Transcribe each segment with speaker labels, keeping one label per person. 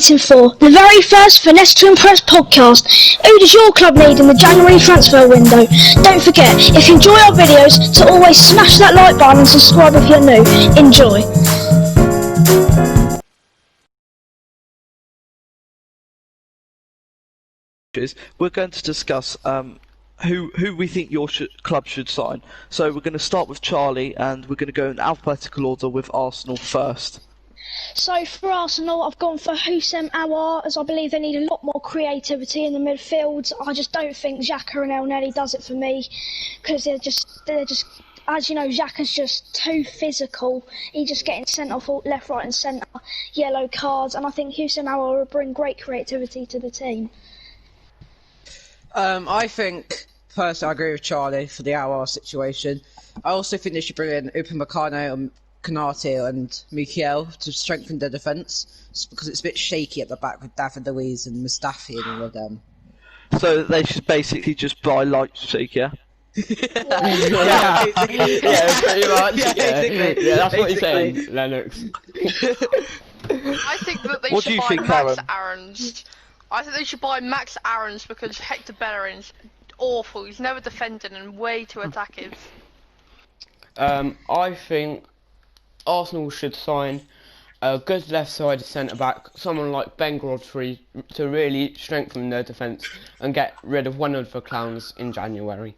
Speaker 1: For the very first Finesse to Impress podcast. Who does your club need in the January transfer window? Don't forget, if you enjoy our videos, to always smash that like button and subscribe if you're new. Enjoy.
Speaker 2: We're going to discuss who we think your club should sign. So we're going to start with Charlie, and we're going to go in alphabetical order with Arsenal first.
Speaker 1: So for Arsenal, I've gone for Houssem Aouar, as I believe they need a lot more creativity in the midfield. I just don't think Xhaka and El Neni does it for me, because they're just, as you know, Xhaka's just too physical. He's just getting sent off left, right and centre, yellow cards, and I think Houssem Aouar will bring great creativity to the team.
Speaker 3: I think, personally, I agree with Charlie for the Aouar situation. I also think they should bring in Upamecano, Konate and Mukiel to strengthen the defence, because it's a bit shaky at the back with David Luiz and Mustafi and all of them.
Speaker 2: So they should basically just buy Leipzig, yeah?
Speaker 4: Yeah, pretty much. Yeah, that's what you're saying, Lennox.
Speaker 5: I think that they should buy Max Aarons. I think they should buy Max Aarons because Hector Bellerin's awful. He's never defending and way too attacking.
Speaker 4: I think Arsenal should sign a good left-sided centre-back, someone like Ben Godfrey, to really strengthen their defence and get rid of one of the clowns in January.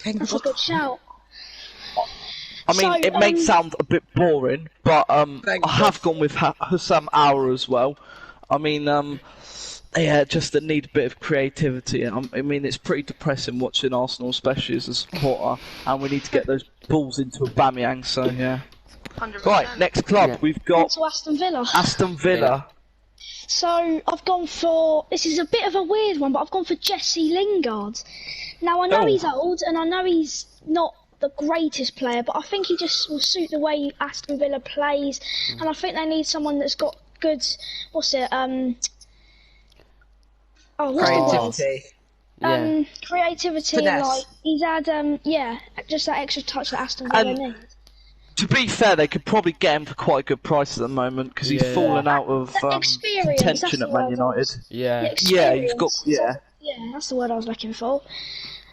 Speaker 1: That's a good shout.
Speaker 2: I mean, it may sound a bit boring, but I have gone with Houssem Aouar as well. I mean, yeah, just that need a bit of creativity. I mean, it's pretty depressing watching Arsenal, especially as a supporter, and we need to get those balls into Aubameyang, so yeah.
Speaker 5: 100%.
Speaker 2: Right, next club, we've got
Speaker 1: Aston Villa.
Speaker 2: Aston Villa.
Speaker 1: So, I've gone for, this is a bit of a weird one, but I've gone for Jesse Lingard. Now, I know he's old, and I know he's not the greatest player, but I think he just will suit the way Aston Villa plays, and I think they need someone that's got good,
Speaker 3: creativity.
Speaker 1: Creativity,
Speaker 3: Finesse.
Speaker 1: like, he's had, just that extra touch that Aston Villa needs.
Speaker 2: To be fair, they could probably get him for quite a good price at the moment, because he's fallen out of contention at Man United.
Speaker 4: Yeah,
Speaker 2: he's got,
Speaker 1: Yeah, that's the word I was looking for.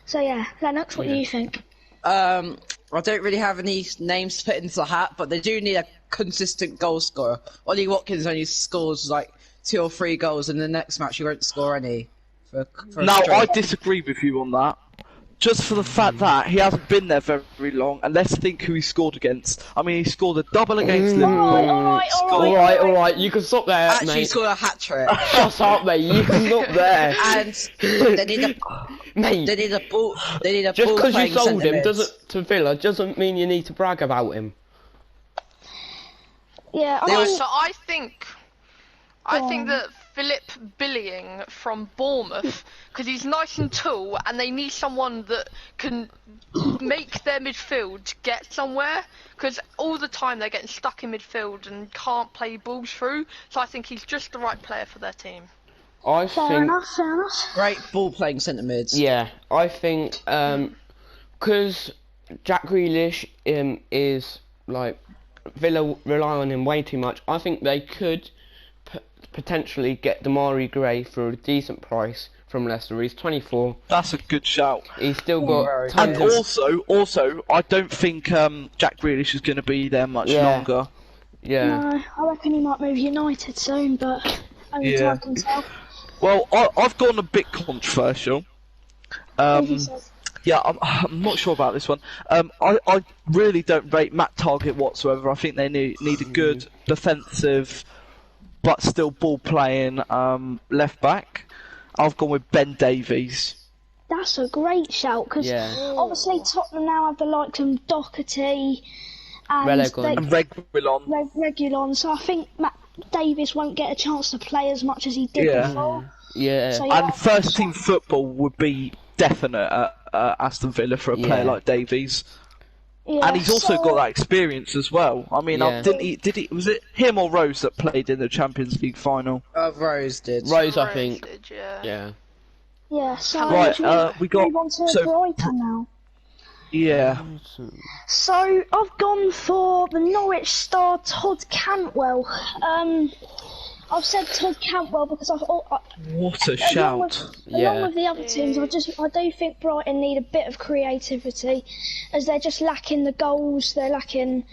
Speaker 1: So yeah, Lennox, what do you think?
Speaker 3: I don't really have any names to put into the hat, but they do need a consistent goal scorer. Ollie Watkins only scores like 2 or 3 goals, and the next match he won't score any.
Speaker 2: Now, I disagree with you on that. Just for the fact that he hasn't been there very long, and let's think who he scored against. I mean, he scored a double against Liverpool.
Speaker 4: Alright, you can stop there,
Speaker 3: Actually,
Speaker 4: mate.
Speaker 3: he scored a hat-trick.
Speaker 4: Shut up, mate, you can stop there.
Speaker 3: And they need a ball. They need a
Speaker 4: just
Speaker 3: ball.
Speaker 4: because you sold him to Villa doesn't mean you need to brag about him.
Speaker 1: Yeah,
Speaker 5: I think that Philip Billing from Bournemouth, because he's nice and tall, and they need someone that can make their midfield get somewhere, because all the time they're getting stuck in midfield and can't play balls through, so I think he's just the right player for their team.
Speaker 1: Fair enough.
Speaker 3: Great ball-playing centre mids.
Speaker 4: Yeah, I think, because Jack Grealish is, like, Villa rely on him way too much, I think they could potentially get Damari Gray for a decent price from Leicester. He's 24.
Speaker 2: That's a good shout.
Speaker 4: He's still got
Speaker 2: and also, I don't think Jack Grealish is going to be there much longer.
Speaker 4: Yeah.
Speaker 1: No, I reckon he might move United soon, but only time can tell.
Speaker 2: Well, I've gone a bit controversial. Yeah, I'm not sure about this one. I really don't rate Matt Targett whatsoever. I think they need a good defensive but still ball-playing left back. I've gone with Ben Davies.
Speaker 1: That's a great shout, because obviously Tottenham now have the likes of Doherty and Reguilon, so I think Matt Davies won't get a chance to play as much as he did before.
Speaker 4: Yeah.
Speaker 1: So,
Speaker 2: and first-team football would be definite at Aston Villa for a player like Davies.
Speaker 1: Yeah,
Speaker 2: and he's also got that experience as well. I mean, did he? Was it him or Rose that played in the Champions League final?
Speaker 3: Rose did.
Speaker 4: Rose, I think.
Speaker 1: Yeah. So
Speaker 2: right, we got
Speaker 1: move on to Brighton now.
Speaker 2: Yeah.
Speaker 1: So I've gone for the Norwich star Todd Cantwell. I I've said Todd Cantwell because
Speaker 2: What a shout!
Speaker 1: along with the other teams, I do think Brighton need a bit of creativity, as they're just lacking the goals. They're lacking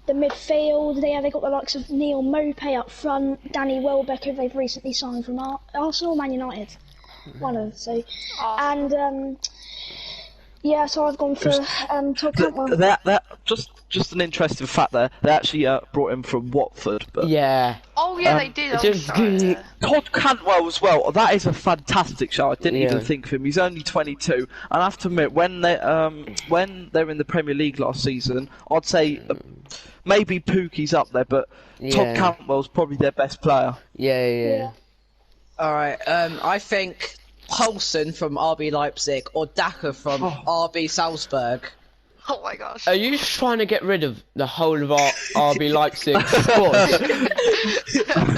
Speaker 1: the midfield. They got the likes of Neil Maupay up front, Danny Welbeck, who they've recently signed from Arsenal, Man United, one of the two, and yeah, so I've gone for Todd Cantwell.
Speaker 2: That just an interesting fact there. They actually brought him from Watford. But,
Speaker 5: Oh yeah, they did.
Speaker 2: Todd Cantwell as well. That is a fantastic shout. I didn't even think of him. He's only 22, and I have to admit, when they were in the Premier League last season, I'd say maybe Pookie's up there, but Todd Cantwell's probably their best player.
Speaker 4: Yeah.
Speaker 3: All right. I think Poulsen from RB Leipzig or Daka from RB Salzburg.
Speaker 5: Oh my gosh.
Speaker 4: Are you trying to get rid of the whole of our RB Leipzig squad?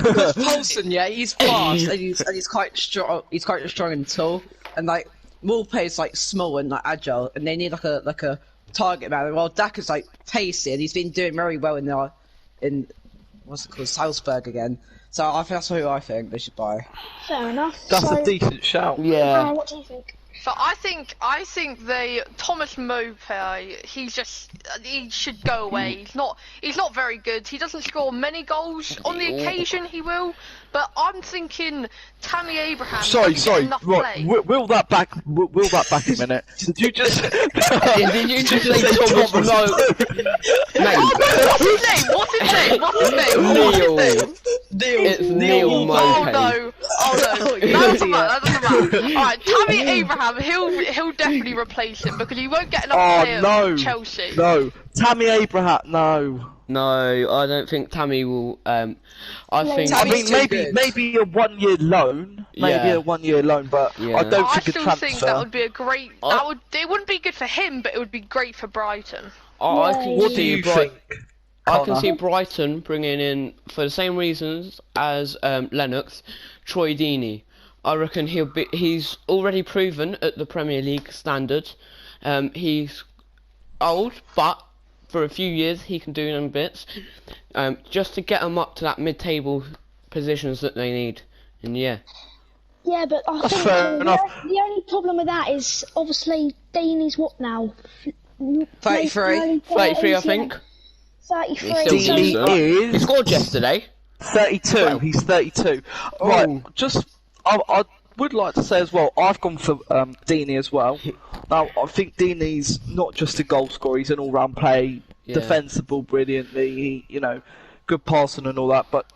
Speaker 3: Because Poulsen, he's fast and he's quite strong. He's quite strong and tall, and like Maupay's like small and like agile, and they need like a target man. Well, Daka's like pacey, and he's been doing very well in what's it called, Salzburg again. So I think that's who I think they should buy.
Speaker 1: Fair enough.
Speaker 2: That's a decent shout.
Speaker 4: Yeah.
Speaker 1: What do you think?
Speaker 5: So I think Thomas Maupay, he should go away. He's not very good. He doesn't score many goals. On the occasion he will, but I'm thinking Tammy Abraham.
Speaker 2: Sorry.
Speaker 5: Enough
Speaker 2: Right,
Speaker 5: play.
Speaker 2: will that back a minute? Did you just?
Speaker 4: Did you just say Thomas Maupay?
Speaker 5: What's his name?
Speaker 4: It's Neil Maupay.
Speaker 5: Oh no, that doesn't matter. Alright, Tammy Abraham, he'll definitely replace him because he won't get enough play at Chelsea.
Speaker 2: No, Tammy Abraham, no.
Speaker 4: No, I don't think Tammy will. I think.
Speaker 2: I mean, maybe a 1 year loan. Maybe a 1 year loan, but I don't think a transfer.
Speaker 5: I still think that would be a great. It wouldn't be good for him, but it would be great for Brighton.
Speaker 2: What do you think?
Speaker 4: I can see Brighton bringing in, for the same reasons as Lennox, Troy Deeney. I reckon he's already proven at the Premier League standard. He's old, but for a few years he can do them bits. Just to get them up to that mid-table positions that they need. And yeah.
Speaker 1: Yeah, but I think the only problem with that is obviously Deeney's what now?
Speaker 3: 33.
Speaker 4: 33, I think.
Speaker 1: 33.
Speaker 2: He
Speaker 4: scored yesterday.
Speaker 2: 32. Well, he's 32. Right. I would like to say as well, I've gone for Deeney as well. Now, I think Deeney's not just a goal scorer; he's an all-round play, defensible brilliantly. Good passing and all that. But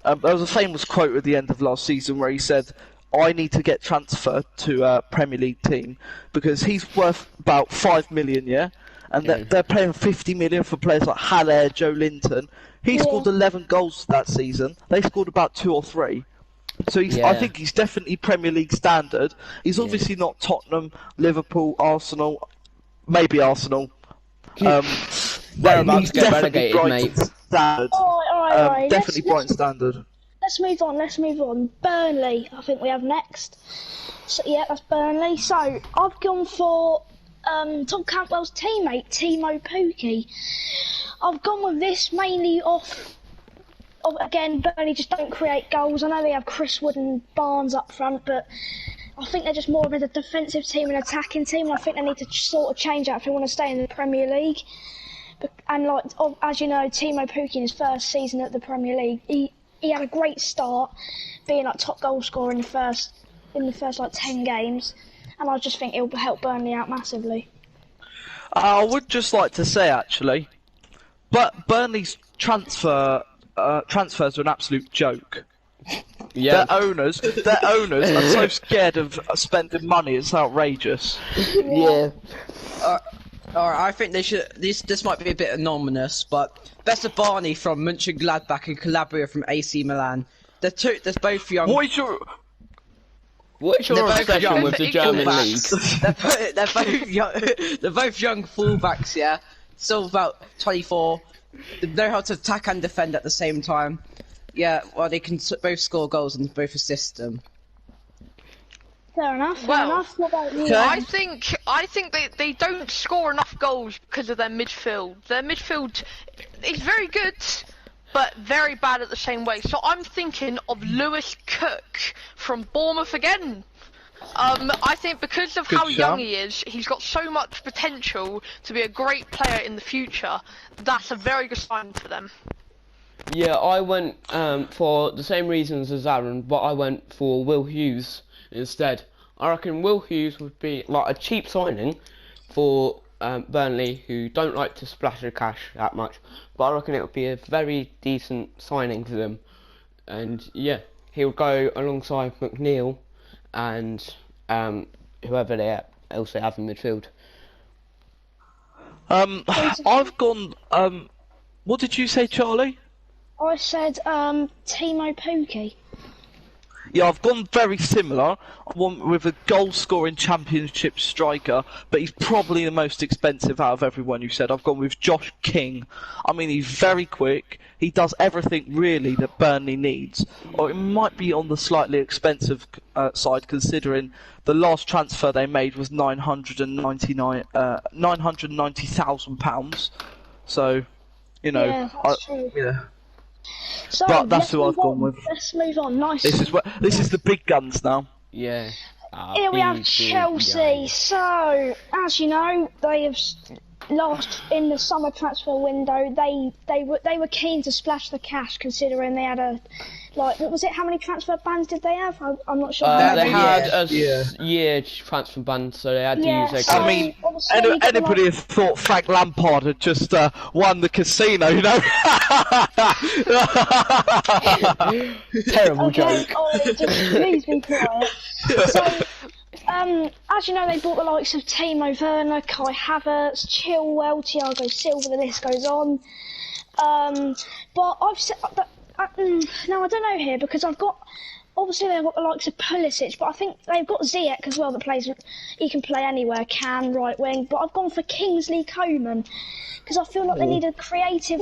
Speaker 2: there was a famous quote at the end of last season where he said, "I need to get transferred to a Premier League team because he's worth about 5 million, and they're paying 50 million for players like Haller, Joe Linton. He scored 11 goals that season. They scored about 2 or 3. So I think he's definitely Premier League standard. He's obviously not Tottenham, Liverpool, Arsenal, maybe Arsenal.
Speaker 4: They're about to get relegated, mate.
Speaker 2: Standard.
Speaker 1: Alright.
Speaker 2: Definitely Brighton standard.
Speaker 1: Let's move on. Burnley, I think we have next. So, that's Burnley. So I've gone for Tom Campbell's teammate, Timo Pukki. I've gone with this mainly again, Burnley just don't create goals. I know they have Chris Wood and Barnes up front, but I think they're just more of a defensive team and attacking team, and I think they need to sort of change that if they want to stay in the Premier League. And as you know, Timo Pukki in his first season at the Premier League, he had a great start, being top goal scorer in the first 10 games, and I just think it'll help Burnley out massively.
Speaker 2: I would just like to say actually, but Burnley's transfers are an absolute joke. Their owners are so scared of spending money. It's outrageous.
Speaker 4: Yeah.
Speaker 3: Alright, I think they should. This might be a bit anonymous, but Bessa Barney from Mönchengladbach and Calabria from AC Milan. They're both young.
Speaker 2: What is your
Speaker 4: obsession with the German league?
Speaker 3: They're both young fullbacks. Still about 24. They know how to attack and defend at the same time. Well, they can both score goals and both assist them.
Speaker 1: Fair enough. What about you?
Speaker 5: I think they don't score enough goals because of their midfield. Their midfield is very good, but very bad at the same way. So I'm thinking of Lewis Cook from Bournemouth again. I think because of how young he is, he's got so much potential to be a great player in the future. That's a very good sign for them.
Speaker 4: Yeah, I went for the same reasons as Aaron, but I went for Will Hughes instead. I reckon Will Hughes would be like a cheap signing for Burnley, who don't like to splash the cash that much, but I reckon it would be a very decent signing for them. And yeah, he'll go alongside McNeil and whoever else they have in midfield.
Speaker 2: I've gone. What did you say, Charlie?
Speaker 1: I said Timo Pukki.
Speaker 2: Yeah, I've gone very similar. I went with a goal-scoring championship striker, but he's probably the most expensive out of everyone you said. I've gone with Josh King. I mean, he's very quick. He does everything really that Burnley needs. Or it might be on the slightly expensive side, considering the last transfer they made was £990,000. So, you know,
Speaker 1: Yeah, that's true.
Speaker 2: Yeah.
Speaker 1: So
Speaker 2: But that's who I've gone with.
Speaker 1: Let's move on. Nice.
Speaker 2: This is the big guns now.
Speaker 4: Yeah.
Speaker 1: Here we have Chelsea. So, as you know, they have last in the summer transfer window. They were keen to splash the cash, considering they had a what was it? How many transfer bans did they have? I'm not sure.
Speaker 4: They had a year transfer ban, so they had to use their cash.
Speaker 2: I mean, anybody had thought Frank Lampard had just won the casino, you know?
Speaker 4: Terrible joke.
Speaker 1: Ollie, just please be quiet. So, as you know, they bought the likes of Timo Werner, Kai Havertz, Chilwell, Thiago Silva. The list goes on. But I've said that. No, I don't know here, because obviously they've got the likes of Pulisic, but I think they've got Ziyech as well that plays. He can play anywhere, right wing. But I've gone for Kingsley Coman because I feel like they need a creative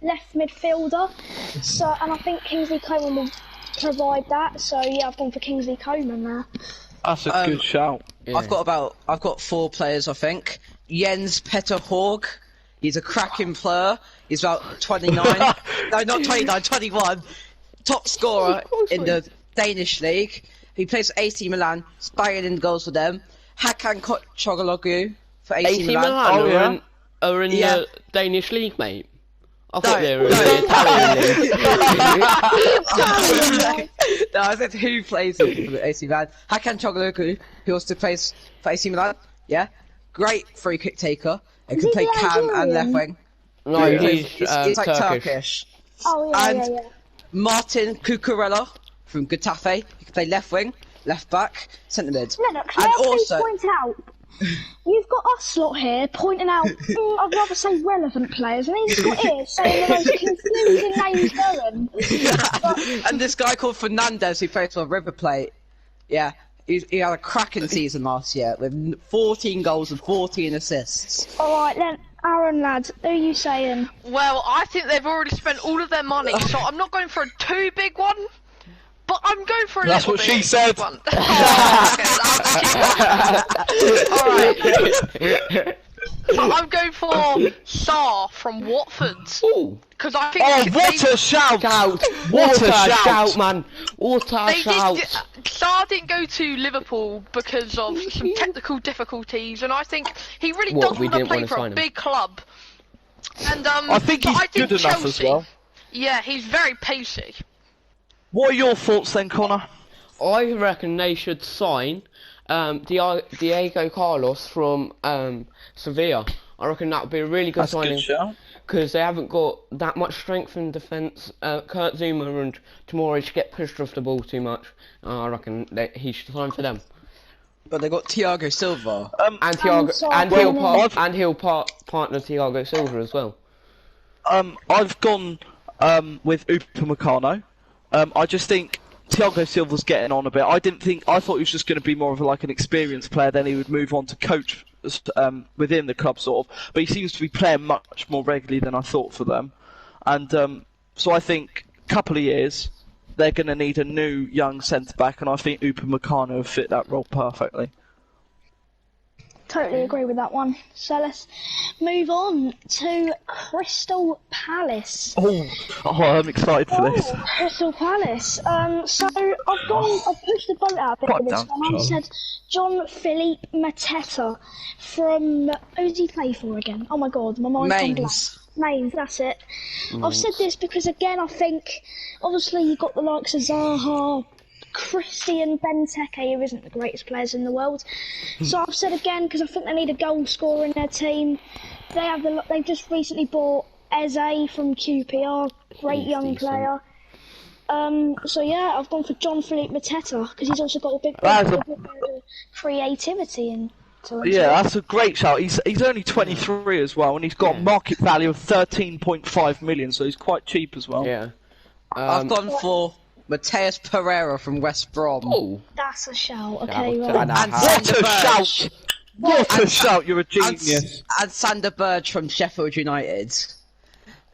Speaker 1: left midfielder. So, and I think Kingsley Coman will provide that. So yeah, I've gone for Kingsley Coman there.
Speaker 2: That's a good shout.
Speaker 3: Yeah. I've got 4 players, I think. Jens Petter Horg. He's a cracking player. He's about 29. No, not 29, 21. Top scorer in the Danish league. He plays for AC Milan. He's banging in goals for them. Hakan Çalhanoğlu for AC Milan.
Speaker 4: Are in the Danish league, mate. I thought they were in the Italian league.
Speaker 3: No, I said who plays for the AC Milan. Hakan Çalhanoğlu, who also plays for AC Milan. Yeah, great free kick taker. He can play cam and left wing.
Speaker 4: No, he's
Speaker 3: like Turkish.
Speaker 1: Oh yeah,
Speaker 3: and Martin Cucurella from Getafe. He can play left wing, left back, centre mid.
Speaker 1: Lennox, and also point out, you've got us lot here pointing out. I'd rather say relevant players, and he's got here saying the most confusing names going.
Speaker 3: And this guy called Fernandez, who plays for River Plate. Yeah. He had a cracking season last year with 14 goals and 14 assists.
Speaker 1: Alright then, Aaron lad, who are you saying?
Speaker 5: Well, I think they've already spent all of their money, so I'm not going for a too big one, but I'm going for a
Speaker 2: That's
Speaker 5: little
Speaker 2: what
Speaker 5: bit
Speaker 2: she said.
Speaker 5: one. Alright. I'm going for Sarr from Watford. Because I think
Speaker 2: what a shout!
Speaker 4: What a shout, man! What a shout!
Speaker 5: Sarr didn't go to Liverpool because of some technical difficulties, and I think he really does want to play for a big club. And
Speaker 2: I think he's good enough
Speaker 5: Chelsea,
Speaker 2: as well.
Speaker 5: Yeah, he's very pacey.
Speaker 2: What are your thoughts then, Connor?
Speaker 4: I reckon they should sign Diego Carlos from Sevilla. I reckon that would be a really good signing because they haven't got that much strength in defence. Kurt Zuma and Tomori should get pushed off the ball too much. I reckon he should sign for them.
Speaker 3: But they got Thiago Silva
Speaker 4: and he'll partner Thiago Silva as well.
Speaker 2: I've gone with Upamecano. I just think Thiago Silva's getting on a bit. I thought he was just going to be more of an experienced player, then he would move on to coach within the club sort of. But he seems to be playing much more regularly than I thought for them. And so I think a couple of years they're going to need a new young centre back, and I think Upamecano will fit that role perfectly.
Speaker 1: totally agree with that one. So let's move on to Crystal Palace.
Speaker 2: Oh, I'm excited for this.
Speaker 1: Crystal Palace. So I've pushed the boat out a bit
Speaker 2: Got
Speaker 1: with this
Speaker 2: down,
Speaker 1: one. I've said John-Philippe Mateta from, who's he play for again? Oh my god, my mind's gone blank. Mainz, that's it. I've said this because, again, I think, obviously, you've got the likes of Zaha, Christian Benteke, who isn't the greatest players in the world. So I've said again, because I think they need a goal scorer in their team. They've just recently bought Eze from QPR, great young player. So yeah, I've gone for John-Philippe Mateta, because he's also got a bit of creativity in.
Speaker 2: Yeah, that's a great shout. He's only 23 as well, and he's got a market value of 13.5 million, so he's quite cheap as well.
Speaker 4: Yeah.
Speaker 3: I've gone for Mateus Pereira from West Brom.
Speaker 4: Oh,
Speaker 1: that's a shout. Okay, right.
Speaker 3: And
Speaker 2: What
Speaker 3: Sander
Speaker 2: a
Speaker 3: Berge.
Speaker 2: shout! What a shout! You're a genius.
Speaker 3: And Sander Berge from Sheffield United.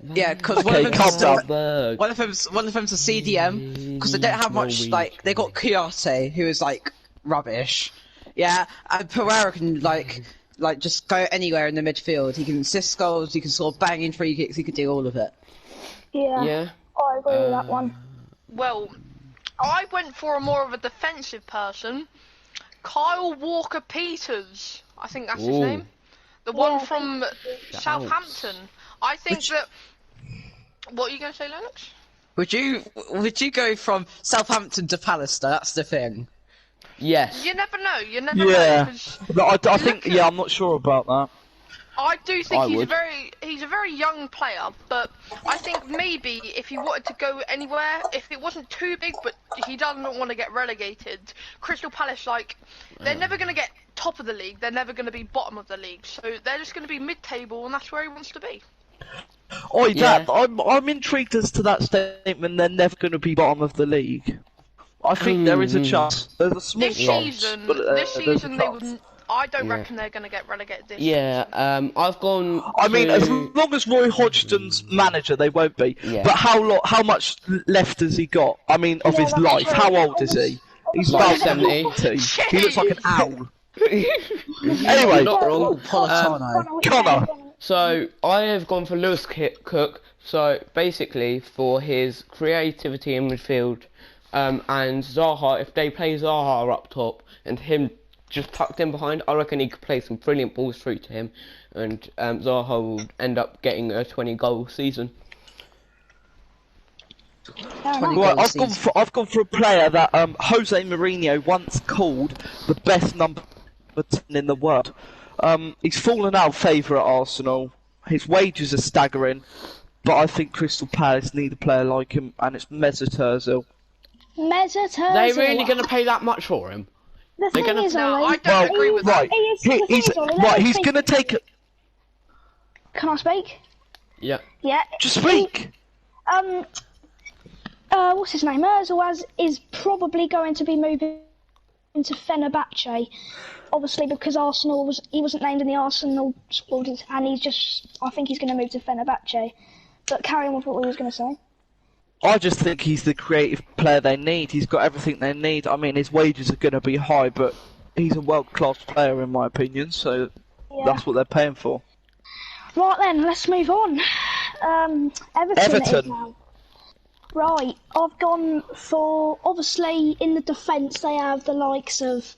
Speaker 3: Yeah, because
Speaker 2: Okay, calm down.
Speaker 3: one of them's a CDM, because they don't have much. Like, they got Kouyaté, who is like rubbish. Yeah, and Pereira can like just go anywhere in the midfield. He can assist goals, he can score banging free kicks, he can do all of it.
Speaker 1: Yeah. I agree with that one.
Speaker 5: Well, I went for a more of a defensive person. Kyle Walker-Peters, I think that's his name. The one from Southampton. I think that... What are you going to say, Lennox?
Speaker 3: Would you go from Southampton to Palace? That's the thing.
Speaker 4: yes.
Speaker 5: You never know. You never know. 'Cause
Speaker 2: But I think, I'm not sure about that.
Speaker 5: I do think
Speaker 2: I
Speaker 5: he's a very young player, but I think maybe if he wanted to go anywhere, if it wasn't too big, but he doesn't want to get relegated, Crystal Palace, like, they're never going to get top of the league, they're never going to be bottom of the league, so they're just going to be mid-table, and that's where he wants to be.
Speaker 2: I'm intrigued as to that statement. They're never going to be bottom of the league. I think there is a chance. There's a small chance.
Speaker 5: This season they wouldn't. I don't reckon they're going to get relegated this
Speaker 4: Yeah, I've gone.
Speaker 2: I mean, as long as Roy Hodgson's manager, they won't be.
Speaker 4: Yeah.
Speaker 2: But how much left has he got? I mean, of his life. How old is he? He's
Speaker 4: Like
Speaker 2: about
Speaker 4: 70.
Speaker 2: 70. He looks like an owl. Anyway,
Speaker 4: Not wrong.
Speaker 2: Connor.
Speaker 4: So I have gone for Lewis Cook. So basically, for his creativity in midfield, and Zaha, if they play Zaha up top and him just tucked in behind, I reckon he could play some brilliant balls through to him, and Zaha will end up getting a 20-goal season.
Speaker 2: Right, I've gone for a player that Jose Mourinho once called the best number 10 in the world. He's fallen out of favour at Arsenal. His wages are staggering, but I think Crystal Palace need a player like him, and it's Mesut Ozil.
Speaker 1: Mesut Ozil.
Speaker 4: They really going to pay that much for him?
Speaker 1: The
Speaker 4: They're
Speaker 1: thing
Speaker 4: gonna-
Speaker 1: is,
Speaker 5: No,
Speaker 1: Ollie,
Speaker 5: I don't agree with that.
Speaker 2: He's going to take it.
Speaker 1: Can I speak?
Speaker 4: Yeah.
Speaker 1: Yeah.
Speaker 2: Just speak.
Speaker 1: What's his name? Ozil is probably going to be moving into Fenerbahce, obviously because he wasn't named in the Arsenal squad, and I think he's going to move to Fenerbahce. But carry on with what we was going to say.
Speaker 2: I just think he's the creative player they need. He's got everything they need. I mean, his wages are going to be high, but he's a world-class player in my opinion, so that's what they're paying for.
Speaker 1: Right then, let's move on. Everton. It is now. Right, I've gone for, obviously, in the defence, they have the likes of,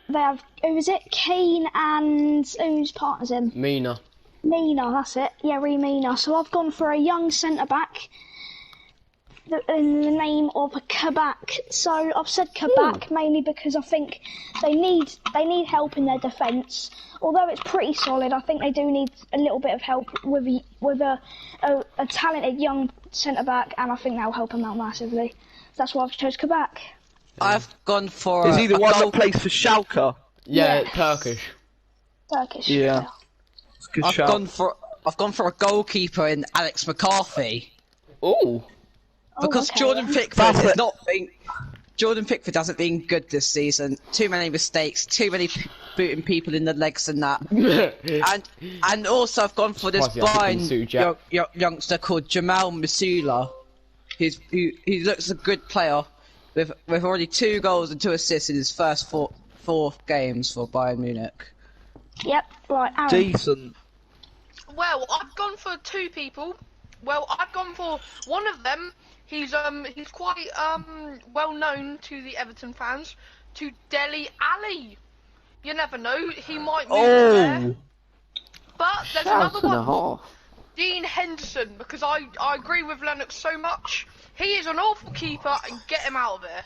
Speaker 1: who is it? Keane and, whose partner's him?
Speaker 4: Mina,
Speaker 1: that's it. Yeah, Mina. So I've gone for a young centre-back in the name of Kabak. So I've said Kabak mainly because I think they need help in their defence. Although it's pretty solid, I think they do need a little bit of help with a talented young centre-back, and I think that'll help them out massively. That's why I've chose Kabak.
Speaker 3: I've gone for.
Speaker 2: Is he the one that plays for Schalke?
Speaker 4: yeah,
Speaker 1: Yes.
Speaker 4: Turkish.
Speaker 2: Yeah. It's a good
Speaker 3: I've
Speaker 2: shout.
Speaker 3: gone for a goalkeeper in Alex McCarthy.
Speaker 4: Ooh.
Speaker 3: Because
Speaker 1: okay,
Speaker 3: Jordan
Speaker 1: yeah.
Speaker 3: Pickford has not been. Jordan Pickford hasn't been good this season. Too many mistakes, too many booting people in the legs and that. and also I've gone for this blind youngster called Jamal Musiala. He looks a good player with already 2 goals and 2 assists in his first four games for Bayern Munich.
Speaker 1: Yep, right, Aaron.
Speaker 2: Decent.
Speaker 5: Well, I've gone for two people. Well, I've gone for one of them. He's quite well known to the Everton fans, to Dele Alli. You never know, he might move there. But there's another one. Dean Henderson, because I agree with Lennox so much. He is an awful keeper, and get him out of there.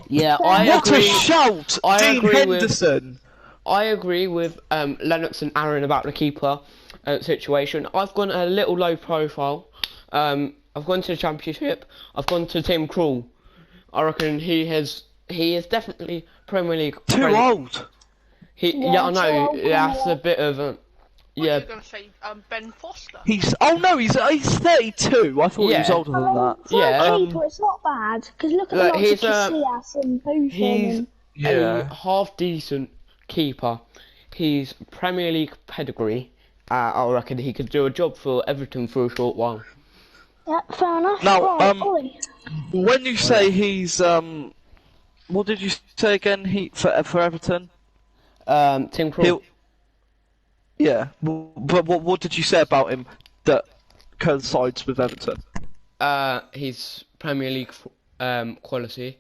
Speaker 4: Yeah, I
Speaker 2: what
Speaker 4: agree.
Speaker 2: a shout, Dean Henderson.
Speaker 4: I agree with Lennox and Aaron about the keeper situation. I've gone a little low profile. I've gone to the Championship. I've gone to Tim Krul. I reckon he is definitely Premier League.
Speaker 2: Too old.
Speaker 4: Yeah, I know. That's a bit of a. Yeah.
Speaker 5: What are you going to say, Ben Foster?
Speaker 2: He's 32. I thought he was older than that.
Speaker 1: For a keeper, it's not bad, because look at the likes of Casillas and Buffon.
Speaker 4: He's a half decent keeper. He's Premier League pedigree. I reckon he could do a job for Everton for a short while.
Speaker 1: Yeah, fair enough.
Speaker 2: Now,
Speaker 1: right,
Speaker 2: when you say he's what did you say again? For Everton?
Speaker 4: Tim Krul.
Speaker 2: Yeah, but what did you say about him that coincides with Everton?
Speaker 4: He's Premier League quality.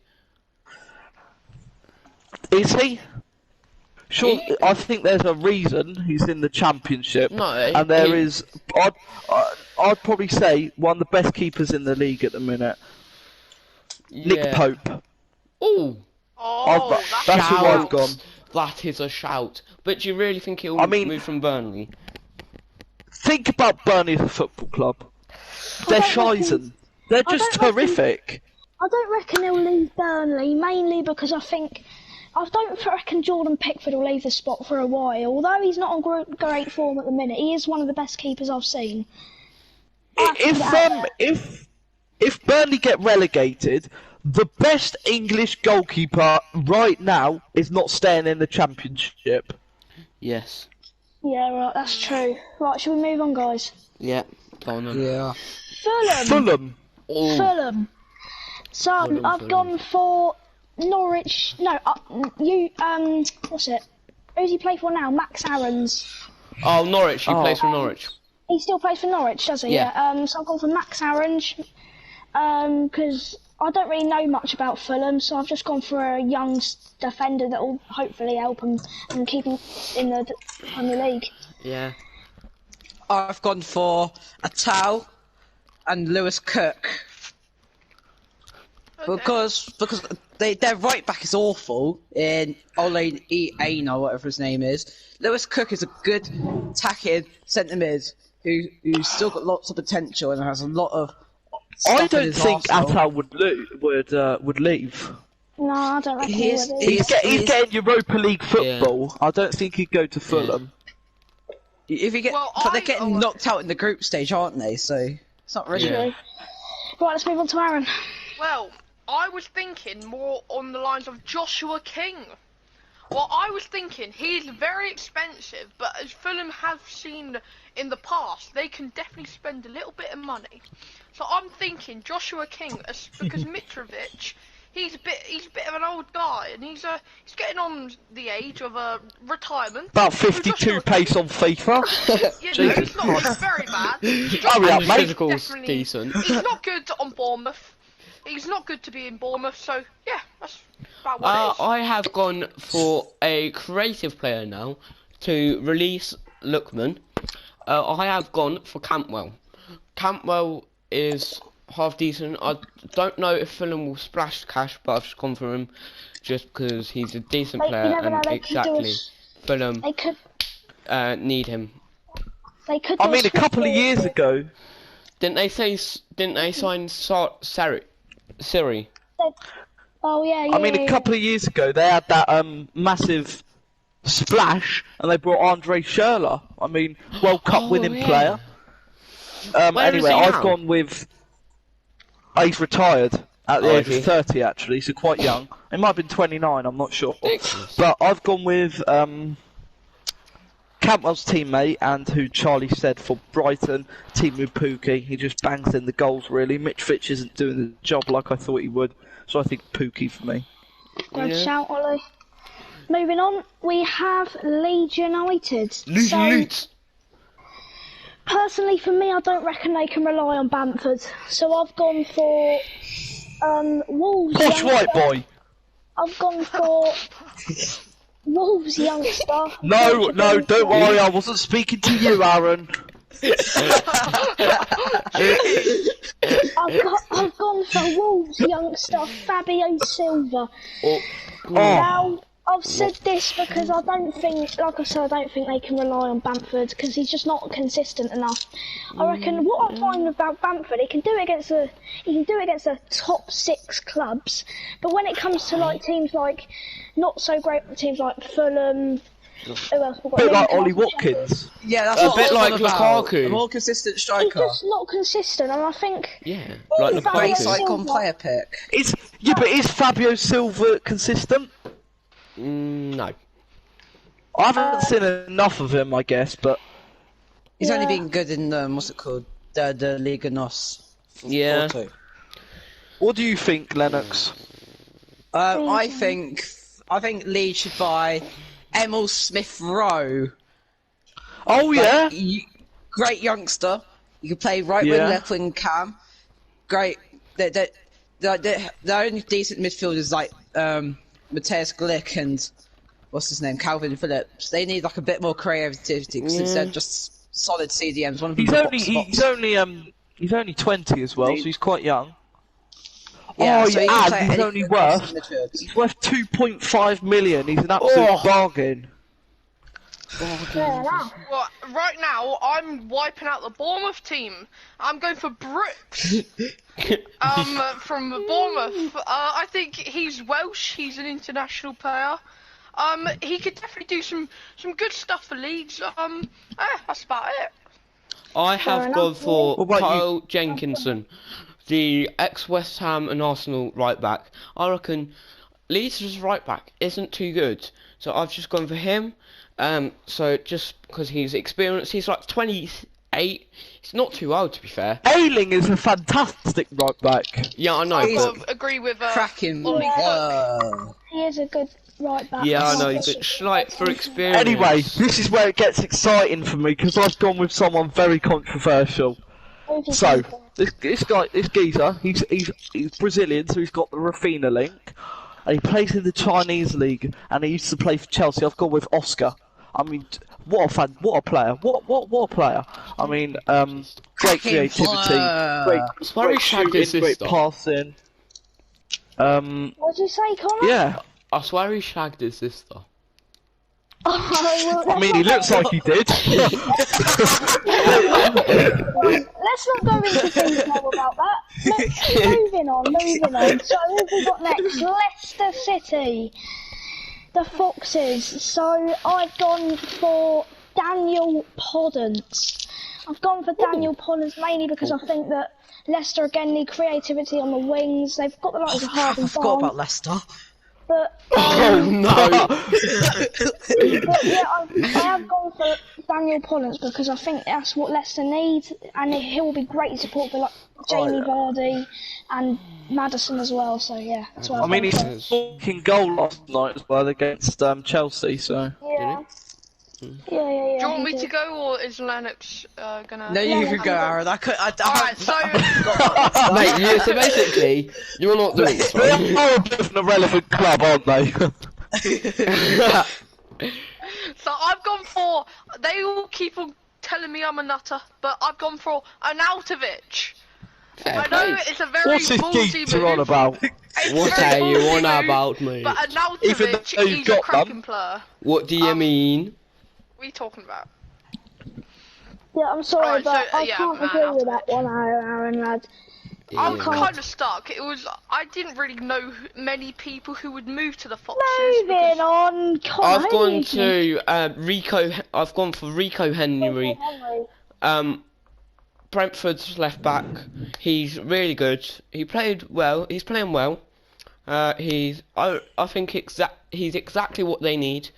Speaker 2: Is he? Sure, I think there's a reason he's in the Championship.
Speaker 4: No,
Speaker 2: and there is. I'd probably say one of the best keepers in the league at the minute.
Speaker 4: Yeah.
Speaker 2: Nick Pope.
Speaker 4: Ooh.
Speaker 2: That's who I've gone.
Speaker 4: That is a shout. But do you really think he'll move from Burnley?
Speaker 2: Think about Burnley as a football club. They're shizen. They're just terrific.
Speaker 1: I don't reckon he'll leave Burnley, mainly because I don't reckon Jordan Pickford will leave the spot for a while. Although he's not on great form at the minute, he is one of the best keepers I've seen.
Speaker 2: If Burnley get relegated, the best English goalkeeper right now is not staying in the Championship.
Speaker 4: Yes.
Speaker 1: Yeah, right, that's true. Right, should we move on, guys?
Speaker 4: Yeah, go on then.
Speaker 3: Yeah.
Speaker 2: Fulham.
Speaker 1: Fulham. So, I've gone for Norwich. No, what's it? Who's he play for now? Max Aarons.
Speaker 4: Oh, Norwich. He plays for Norwich.
Speaker 1: He still plays for Norwich, does he?
Speaker 4: Yeah.
Speaker 1: So I've gone for Max Aarons. Because I don't really know much about Fulham, so I've just gone for a young defender that will hopefully help him and keep him in the Premier League.
Speaker 4: Yeah.
Speaker 3: I've gone for Attal and Lewis Cook.
Speaker 5: Okay.
Speaker 3: Because their right back is awful in Ole Aina, whatever his name is. Lewis Cook is a good attacking centre mid who's still got lots of potential and has a lot of.
Speaker 2: I don't think Attal would leave.
Speaker 1: No, I don't reckon he would.
Speaker 2: He's getting Europa League football. Yeah. I don't think he'd go to Fulham.
Speaker 3: If you get, but they're getting knocked out in the group stage, aren't they? So it's not really.
Speaker 1: Yeah. Right, let's move on to Aaron.
Speaker 5: Well, I was thinking more on the lines of Joshua King. Well, I was thinking he's very expensive, but as Fulham have seen in the past, they can definitely spend a little bit of money. So I'm thinking Joshua King, because Mitrovic, he's a bit of an old guy, and he's getting on the age of retirement.
Speaker 2: About 52 pace on FIFA.
Speaker 5: Yeah, no, he's not very bad.
Speaker 2: Hurry up, mate.
Speaker 4: Physical's decent.
Speaker 5: He's not good on Bournemouth. He's not good to be in Bournemouth, so yeah, that's about what it is.
Speaker 4: I have gone for a creative player now to release Lookman. I have gone for Campbell. Campbell is half decent. I don't know if Fulham will splash cash, but I've just gone for him just because he's a decent player and exactly Fulham need him.
Speaker 1: They could.
Speaker 2: I mean, a couple of years ago,
Speaker 4: didn't they sign Siri?
Speaker 1: Oh yeah.
Speaker 2: I mean, a couple of years ago, they had that massive splash, and they brought Andre Schürrle. I mean, World Cup winning player. Anyway, I've gone with. He's retired at the age of 30, actually, so quite young. He might have been 29, I'm not sure. But I've gone with Campbell's teammate, and who Charlie said for Brighton, Timu Pukki. He just bangs in the goals, really. Mitrovic isn't doing the job like I thought he would, so I think Pukki for me.
Speaker 1: Good shout, Ollie. Moving on, we have Leeds United.
Speaker 4: Leeds.
Speaker 1: Personally, for me, I don't reckon they can rely on Bamford. So I've gone for Wolves.
Speaker 2: Posh white boy.
Speaker 1: I've gone for Wolves youngster.
Speaker 2: No, don't worry, I wasn't speaking to you, Aaron.
Speaker 1: I've gone for Wolves youngster Fabio Silva.
Speaker 2: Oh.
Speaker 1: Now, I've said this because I don't think, like I said, I don't think they can rely on Bamford because he's just not consistent enough. I reckon what I find about Bamford, he can do it against the top 6 clubs, but when it comes to like teams like not so great teams like Fulham, who else?
Speaker 2: A bit like Ollie Watkins.
Speaker 3: Yeah, that's
Speaker 4: A
Speaker 3: what
Speaker 4: bit
Speaker 3: I
Speaker 4: like
Speaker 3: was on about.
Speaker 4: Lukaku.
Speaker 3: A more consistent
Speaker 1: He's
Speaker 3: striker.
Speaker 1: just not consistent, and I think
Speaker 4: Yeah, like
Speaker 3: Great
Speaker 1: Fabio
Speaker 4: Lukaku.
Speaker 3: icon
Speaker 1: Silva-
Speaker 3: player pick.
Speaker 2: But is Fabio Silva consistent?
Speaker 4: No.
Speaker 2: I haven't seen enough of him, I guess, but
Speaker 3: He's only
Speaker 1: Yeah.
Speaker 3: been good in what's it called? The Liga NOS.
Speaker 4: Yeah.
Speaker 2: what do you think, Lennox?
Speaker 3: I think Leeds should buy Emil Smith Rowe.
Speaker 2: Oh yeah,
Speaker 3: Great youngster. You can play right wing,
Speaker 2: Yeah.
Speaker 3: left wing, cam. Great. The only decent midfielders like Matthias Glick and what's his name, Calvin Phillips. They need like a bit more creativity because they're just solid CDMs. One of them
Speaker 2: he's only 20 as well, so he's quite young.
Speaker 3: Yeah,
Speaker 2: oh
Speaker 3: so he
Speaker 2: yeah,
Speaker 3: can
Speaker 2: and
Speaker 3: play
Speaker 2: he's
Speaker 3: any
Speaker 2: only
Speaker 3: across
Speaker 2: worth
Speaker 3: the midfield.
Speaker 2: he's worth 2.5 million. He's an absolute bargain.
Speaker 1: fair enough.
Speaker 5: Well, right now, I'm wiping out the Bournemouth team. I'm going for Brooks. From Bournemouth. I think he's Welsh. He's an international player. He could definitely do some good stuff for Leeds. That's about it.
Speaker 4: I have
Speaker 1: enough.
Speaker 4: gone for
Speaker 2: What about you?
Speaker 4: Kyle Jenkinson, the ex-West Ham and Arsenal right back. I reckon Leeds' right back isn't too good, so I've just gone for him. So just because he's experienced, he's like 28. He's not too old, to be fair.
Speaker 2: Ayling is a fantastic right back.
Speaker 4: Yeah, I know.
Speaker 5: I
Speaker 4: But,
Speaker 5: agree with
Speaker 3: Cracking.
Speaker 5: Ollie Cook.
Speaker 1: He is a good right back.
Speaker 4: yeah, I know. But like for experience.
Speaker 2: Anyway, this is where it gets exciting for me because I've gone with someone very controversial. So this geezer, he's Brazilian, so he's got the Rafina link, and he plays in the Chinese league, and he used to play for Chelsea. I've gone with Oscar. I mean, what a player! What a player! I mean, great creativity, great
Speaker 4: Swear he shagged his
Speaker 2: shooting, great
Speaker 4: sister.
Speaker 2: passing.
Speaker 1: What did you say, Connor?
Speaker 2: Yeah,
Speaker 4: I swear he shagged his sister.
Speaker 1: Oh, well,
Speaker 2: I mean, he looks like he did.
Speaker 1: let's not go into detail about that. Moving on. So who have we got next? Leicester City. The Foxes. So I've gone for Daniel Podence. I've gone for Daniel Podence mainly because I think that Leicester again need creativity on the wings. They've got the likes of
Speaker 3: I
Speaker 1: Harden
Speaker 3: forgot
Speaker 1: Barnes,
Speaker 3: about Leicester.
Speaker 1: but
Speaker 4: Oh no!
Speaker 1: But yeah, I have gone for Daniel Podence because I think that's what Leicester needs, and he will be great support for like Jamie Vardy and Maddison as well. So yeah, that's why.
Speaker 2: I mean,
Speaker 1: he's
Speaker 2: he's fucking goal last night as well against Chelsea. So
Speaker 1: yeah.
Speaker 5: Do you want
Speaker 1: he
Speaker 5: me to
Speaker 1: did.
Speaker 5: go, or is Lennox gonna?
Speaker 3: No, you can go, Aaron.
Speaker 5: Alright, so
Speaker 4: Mate, so basically, you're not doing this,
Speaker 2: they
Speaker 4: right?
Speaker 2: are a bit of an irrelevant club, aren't they?
Speaker 5: So I've gone for. They all keep on telling me I'm a nutter, but I've gone for Arnautovic.
Speaker 4: Fair
Speaker 5: I know
Speaker 4: play.
Speaker 5: it's a very
Speaker 2: What's this
Speaker 5: ballsy
Speaker 2: geezer
Speaker 5: move.
Speaker 2: on about?
Speaker 5: It's a
Speaker 4: What
Speaker 5: very
Speaker 4: are you
Speaker 5: ballsy
Speaker 4: on
Speaker 5: move,
Speaker 4: about, mate?
Speaker 5: But
Speaker 2: Even
Speaker 5: Arnautovic,
Speaker 2: though you've
Speaker 5: he's a
Speaker 2: got
Speaker 5: cracking
Speaker 2: them.
Speaker 5: player.
Speaker 4: What do you mean?
Speaker 5: What are you talking about?
Speaker 1: Yeah, I'm sorry,
Speaker 5: Right,
Speaker 1: but
Speaker 5: so,
Speaker 1: I
Speaker 5: yeah,
Speaker 1: can't
Speaker 5: man,
Speaker 1: agree with
Speaker 5: Arnautovic.
Speaker 1: that one, Aaron lad.
Speaker 5: I'm
Speaker 4: Yeah.
Speaker 5: kind of stuck. I didn't really know many people who would move to the Foxes.
Speaker 1: Moving on, Connor.
Speaker 4: I've
Speaker 1: who
Speaker 4: gone
Speaker 1: are you
Speaker 4: to Rico. I've gone for Rico Henry.
Speaker 1: Henry.
Speaker 4: Brentford's left back. He's really good. He played well. He's playing well. I think he's exactly what they need.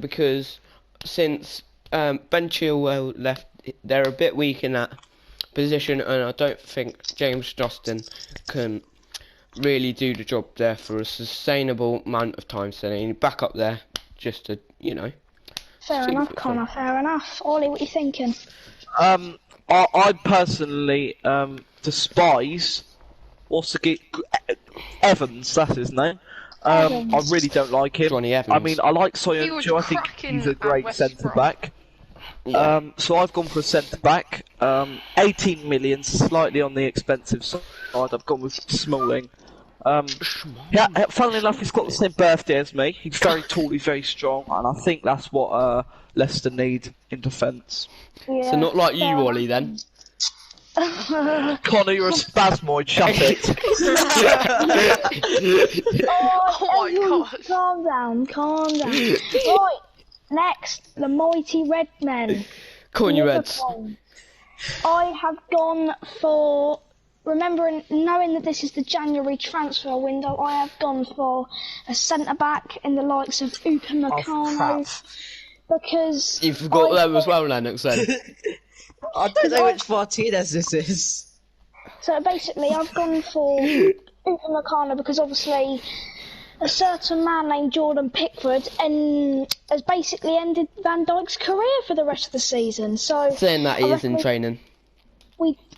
Speaker 4: Because since Ben Chilwell left, they're a bit weak in that position, and I don't think James Justin can really do the job there for a sustainable amount of time. So they need back up there just to, you know.
Speaker 1: Fair enough, Connor. Fair enough. Ollie, what are you thinking?
Speaker 2: I personally despise Evans. That's his name. I really don't like him.
Speaker 4: Johnny Evans.
Speaker 2: I mean, I like Soyuncu. I think he's a great centre back.
Speaker 4: Yeah.
Speaker 2: So I've gone for a centre back. 18 million, slightly on the expensive side. I've gone with Smalling. Yeah, funnily enough, he's got the same birthday as me. He's very tall, he's very strong, and I think that's what Leicester need in defence.
Speaker 1: Yeah,
Speaker 4: So not like you, Ollie, then.
Speaker 2: Connor, you're a spasmoid, shut it.
Speaker 5: Oh my gosh.
Speaker 1: Calm down, calm down. Right, next, the mighty Red Men.
Speaker 4: Come on, you Reds.
Speaker 1: Liverpool. I have gone for, knowing that this is the January transfer window, I have gone for a centre-back in the likes of Upamecano. Because
Speaker 4: You've got them as well, Lennox, then.
Speaker 3: I don't know which Martinez this is.
Speaker 1: So basically, I've gone for Upamecano because obviously a certain man named Jordan Pickford has basically ended Van Dijk's career for the rest of the season. So
Speaker 4: Saying that he is in training.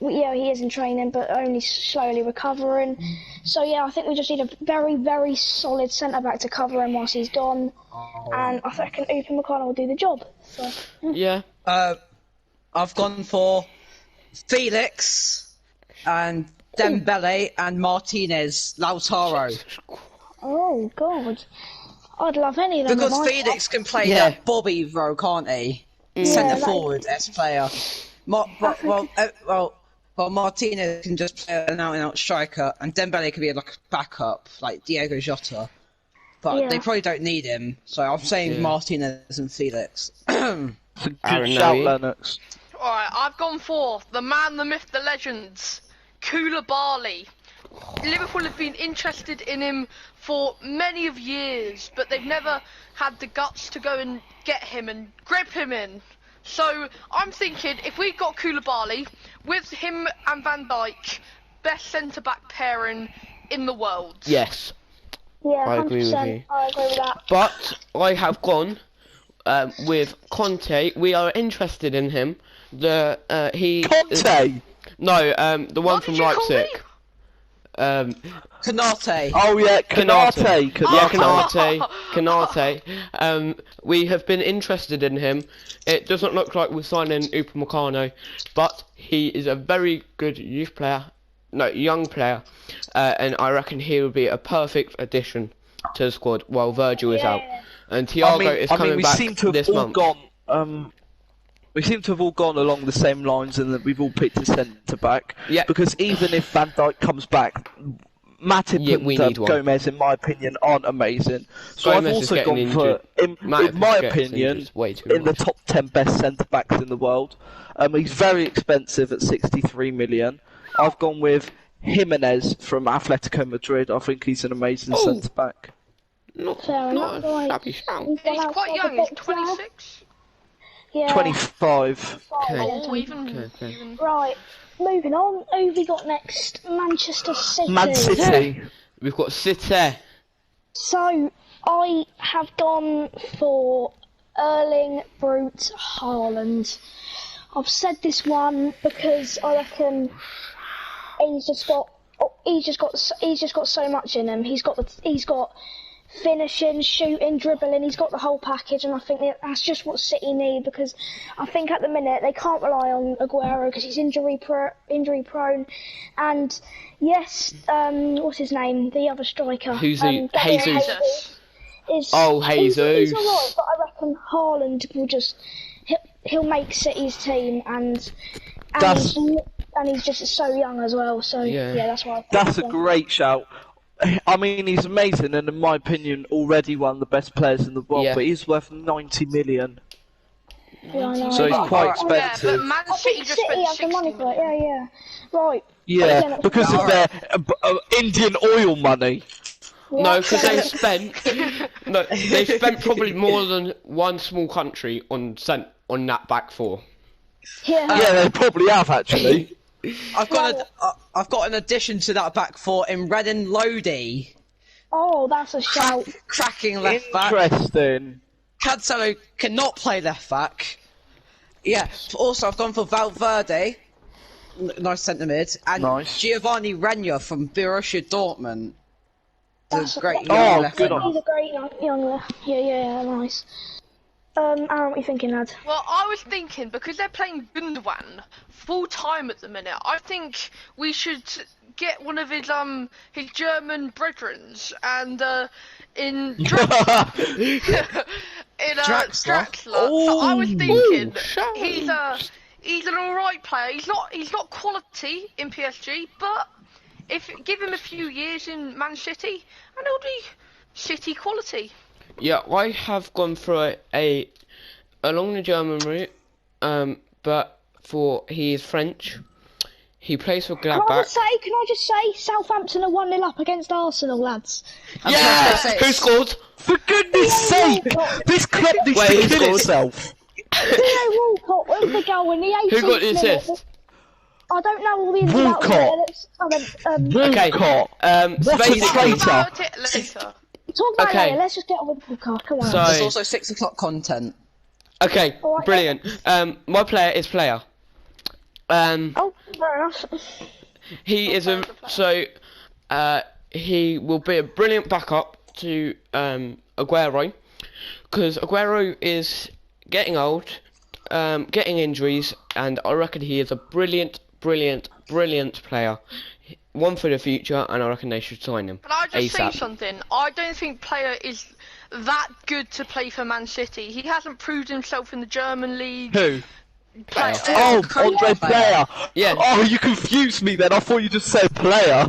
Speaker 1: Yeah, he is in training, but only slowly recovering. So yeah, I think we just need a very, very solid centre back to cover him whilst he's gone, and I reckon Upamecano will do the job. So.
Speaker 4: Yeah.
Speaker 3: I've gone for Felix and Dembele and Martinez, Lautaro.
Speaker 1: Oh God, I'd love any of them.
Speaker 3: Because Felix can play that Bobby role, can't he? Centre forward, S player. Well, Martinez can just play an out-and-out striker, and Dembele can be like a backup, like Diego Jota. But they probably don't need him, so I'm saying Martinez and Felix.
Speaker 2: It's a good shout, Lennox.
Speaker 5: Alright, I've gone for the man, the myth, the legends, Koulibaly. Liverpool have been interested in him for many of years, but they've never had the guts to go and get him and grip him in. So I'm thinking if we got Koulibaly with him and Van Dijk, best centre-back pairing in the world.
Speaker 4: Yes.
Speaker 1: Yeah,
Speaker 4: I agree with
Speaker 1: 100%.
Speaker 4: you.
Speaker 1: I agree with that.
Speaker 4: But I have gone with Conte. We are interested in him.
Speaker 2: Conte?
Speaker 4: No, the one
Speaker 5: What
Speaker 4: from
Speaker 5: did you call
Speaker 4: Leipzig.
Speaker 3: Canate.
Speaker 2: Oh yeah, Canate.
Speaker 4: Canate. We have been interested in him. It doesn't look like we're signing Upamecano, but he is a very good young player, and I reckon he will be a perfect addition to the squad while Virgil is out. And Thiago is coming back this month.
Speaker 2: We seem to have all gone along the same lines, and that we've all picked a centre back.
Speaker 4: Yeah.
Speaker 2: Because even if Van Dijk comes back, Matip and Gomez, in my opinion, aren't amazing. So I've also gone for, in my opinion, in the top 10 best centre backs in the world. He's very expensive at 63 million. I've gone with Jimenez from Atletico Madrid. I think he's an amazing centre back.
Speaker 4: Not
Speaker 1: enough,
Speaker 4: a shabby shout.
Speaker 5: He's quite young, he's 26.
Speaker 1: Yeah.
Speaker 2: 25.
Speaker 5: Oh, even.
Speaker 1: Right, moving on. Who have we got next? Manchester City.
Speaker 2: Man City.
Speaker 4: We've got City.
Speaker 1: So, I have gone for Erling Brute Haaland. I've said this one because I reckon he's just got so much in him. He's got finishing, shooting, dribbling, he's got the whole package, and I think that's just what City need, because I think at the minute they can't rely on Aguero because he's injury prone, and yes, what's his name, the other striker,
Speaker 4: Jesus.
Speaker 5: Jesus.
Speaker 1: He's
Speaker 4: Jesus.
Speaker 1: alright, but I reckon Haaland will he'll make City's team, and he's just so young as well, so yeah that's why
Speaker 2: That's a great shout. I mean, he's amazing, and in my opinion, already one of the best players in the world. But he's worth 90 million.
Speaker 1: Yeah, I know.
Speaker 2: So he's quite expensive.
Speaker 5: Yeah, but Man City just spent
Speaker 1: has the money
Speaker 5: 60
Speaker 1: for it.
Speaker 5: million.
Speaker 1: Yeah. Right.
Speaker 2: Yeah, because of their Indian oil money.
Speaker 4: No, because they spent probably more than one small country on that back four.
Speaker 1: Yeah.
Speaker 2: Yeah, they probably have actually.
Speaker 3: I've got an addition to that back four in Renan Lodi.
Speaker 1: Oh, that's a shout.
Speaker 3: Cracking left back.
Speaker 2: Interesting.
Speaker 3: Cancelo cannot play left back. Yeah. Also, I've gone for Valverde. Nice centre mid. And
Speaker 2: Nice.
Speaker 3: Giovanni Reina from Borussia Dortmund.
Speaker 1: That's
Speaker 3: A great
Speaker 1: a,
Speaker 3: young
Speaker 2: Oh,
Speaker 3: left
Speaker 2: good
Speaker 3: back.
Speaker 2: on.
Speaker 1: He's a great young left. Yeah, nice. Aaron, what are you thinking, lad?
Speaker 5: Well, I was thinking, because they're playing Gundogan full time at the minute, I think we should get one of his German brethrens and in Draxler. Draxler. So I was thinking he's an alright player. He's not quality in PSG, but if give him a few years in Man City and he'll be City quality.
Speaker 4: Yeah, I have gone for along the German route, but he is French. He plays for
Speaker 1: Can I
Speaker 4: Gladbach.
Speaker 1: just say, Southampton are 1-0 up against Arsenal, lads.
Speaker 4: Yeah! Who scored?
Speaker 2: For goodness sake! This club needs
Speaker 4: Wait,
Speaker 2: to
Speaker 4: who
Speaker 2: kill
Speaker 4: scored?
Speaker 2: itself.
Speaker 1: Theo Walcott with the goal in the 18th
Speaker 4: Who got the
Speaker 1: minute.
Speaker 4: assist?
Speaker 1: I don't know all the ins and outs of it.
Speaker 4: Okay.
Speaker 2: Walcott. What a
Speaker 4: Space-
Speaker 5: Talk
Speaker 2: traitor.
Speaker 5: about it later.
Speaker 1: Talk about
Speaker 4: Okay.
Speaker 1: it later. Let's just get on with the podcast. Come on.
Speaker 4: So-
Speaker 3: There's also 6 o'clock content.
Speaker 4: Okay,
Speaker 1: Alright.
Speaker 4: brilliant. My player is player.
Speaker 1: Oh, fair enough.
Speaker 4: He is he will be a brilliant backup to Aguero, because Aguero is getting old, getting injuries, and I reckon he is a brilliant player. One for the future, and I reckon they should sign him.
Speaker 5: Can I just say
Speaker 4: ASAP.
Speaker 5: something? I don't think player is that good to play for Man City. He hasn't proved himself in the German league.
Speaker 2: Who?
Speaker 5: Player.
Speaker 2: Oh,
Speaker 3: Current
Speaker 2: Andre
Speaker 3: player.
Speaker 2: Player.
Speaker 4: Yeah.
Speaker 2: Oh, you confused me then. I thought you just said player.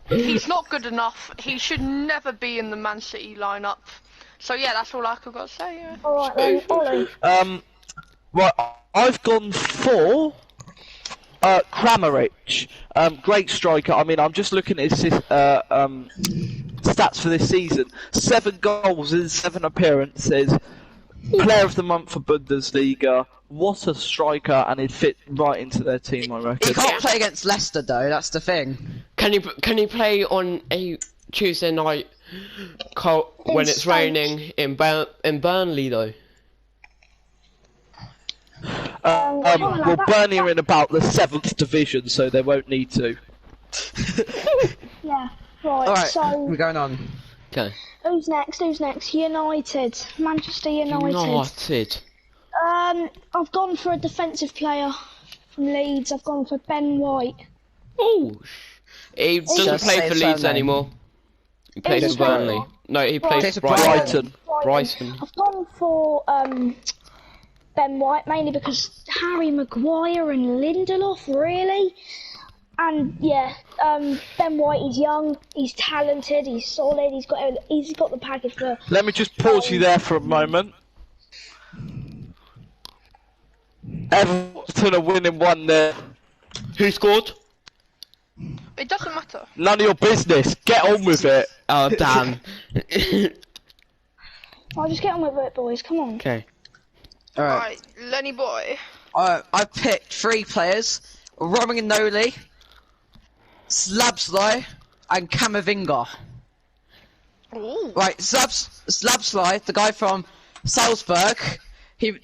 Speaker 5: He's not good enough. He should never be in the Man City lineup. So yeah, that's all I've got to say. Yeah.
Speaker 1: All right then, Ollie.
Speaker 2: Right, I've gone for Kramaric. Great striker. I mean, I'm just looking at his stats for this season. 7 goals in 7 appearances. Player of the month for Bundesliga. What a striker, and he'd fit right into their team, I reckon.
Speaker 3: He can't play against Leicester though, that's the thing.
Speaker 4: Can he play on a Tuesday night when it's raining in Burnley though?
Speaker 2: Well, Burnley are in about the 7th division, so they won't need to.
Speaker 1: Yeah. Right.
Speaker 3: Alright,
Speaker 1: So
Speaker 3: we're going on.
Speaker 4: Okay.
Speaker 1: who's next? United. Manchester United. I've gone for a defensive player from Leeds. I've gone for Ben White.
Speaker 4: Oh, he doesn't
Speaker 3: Just
Speaker 4: play
Speaker 3: say
Speaker 4: for
Speaker 3: his
Speaker 4: Leeds
Speaker 3: surname.
Speaker 4: anymore. He plays
Speaker 1: He's
Speaker 4: for
Speaker 1: a
Speaker 4: Burnley.
Speaker 1: player.
Speaker 4: No, he plays
Speaker 3: Plays
Speaker 4: for
Speaker 3: for
Speaker 4: Brighton.
Speaker 2: Brighton.
Speaker 1: I've gone for Ben White mainly because Harry Maguire and Lindelof, really. And yeah, Ben White. He's young, he's talented, he's solid. He's got the package for.
Speaker 2: Let me just pause you there for a moment. Everton are winning 1-0.
Speaker 4: Who scored?
Speaker 5: It doesn't matter.
Speaker 2: None of your business. Get on with it.
Speaker 4: Oh damn.
Speaker 1: I'll just get on with it, boys. Come on.
Speaker 4: Okay.
Speaker 3: Alright.
Speaker 5: Right, Lenny boy.
Speaker 3: I picked 3 players. Romagnoli, Slabsly, and Camavinga.
Speaker 5: Ooh.
Speaker 3: Right, Slabsly, the guy from Salzburg,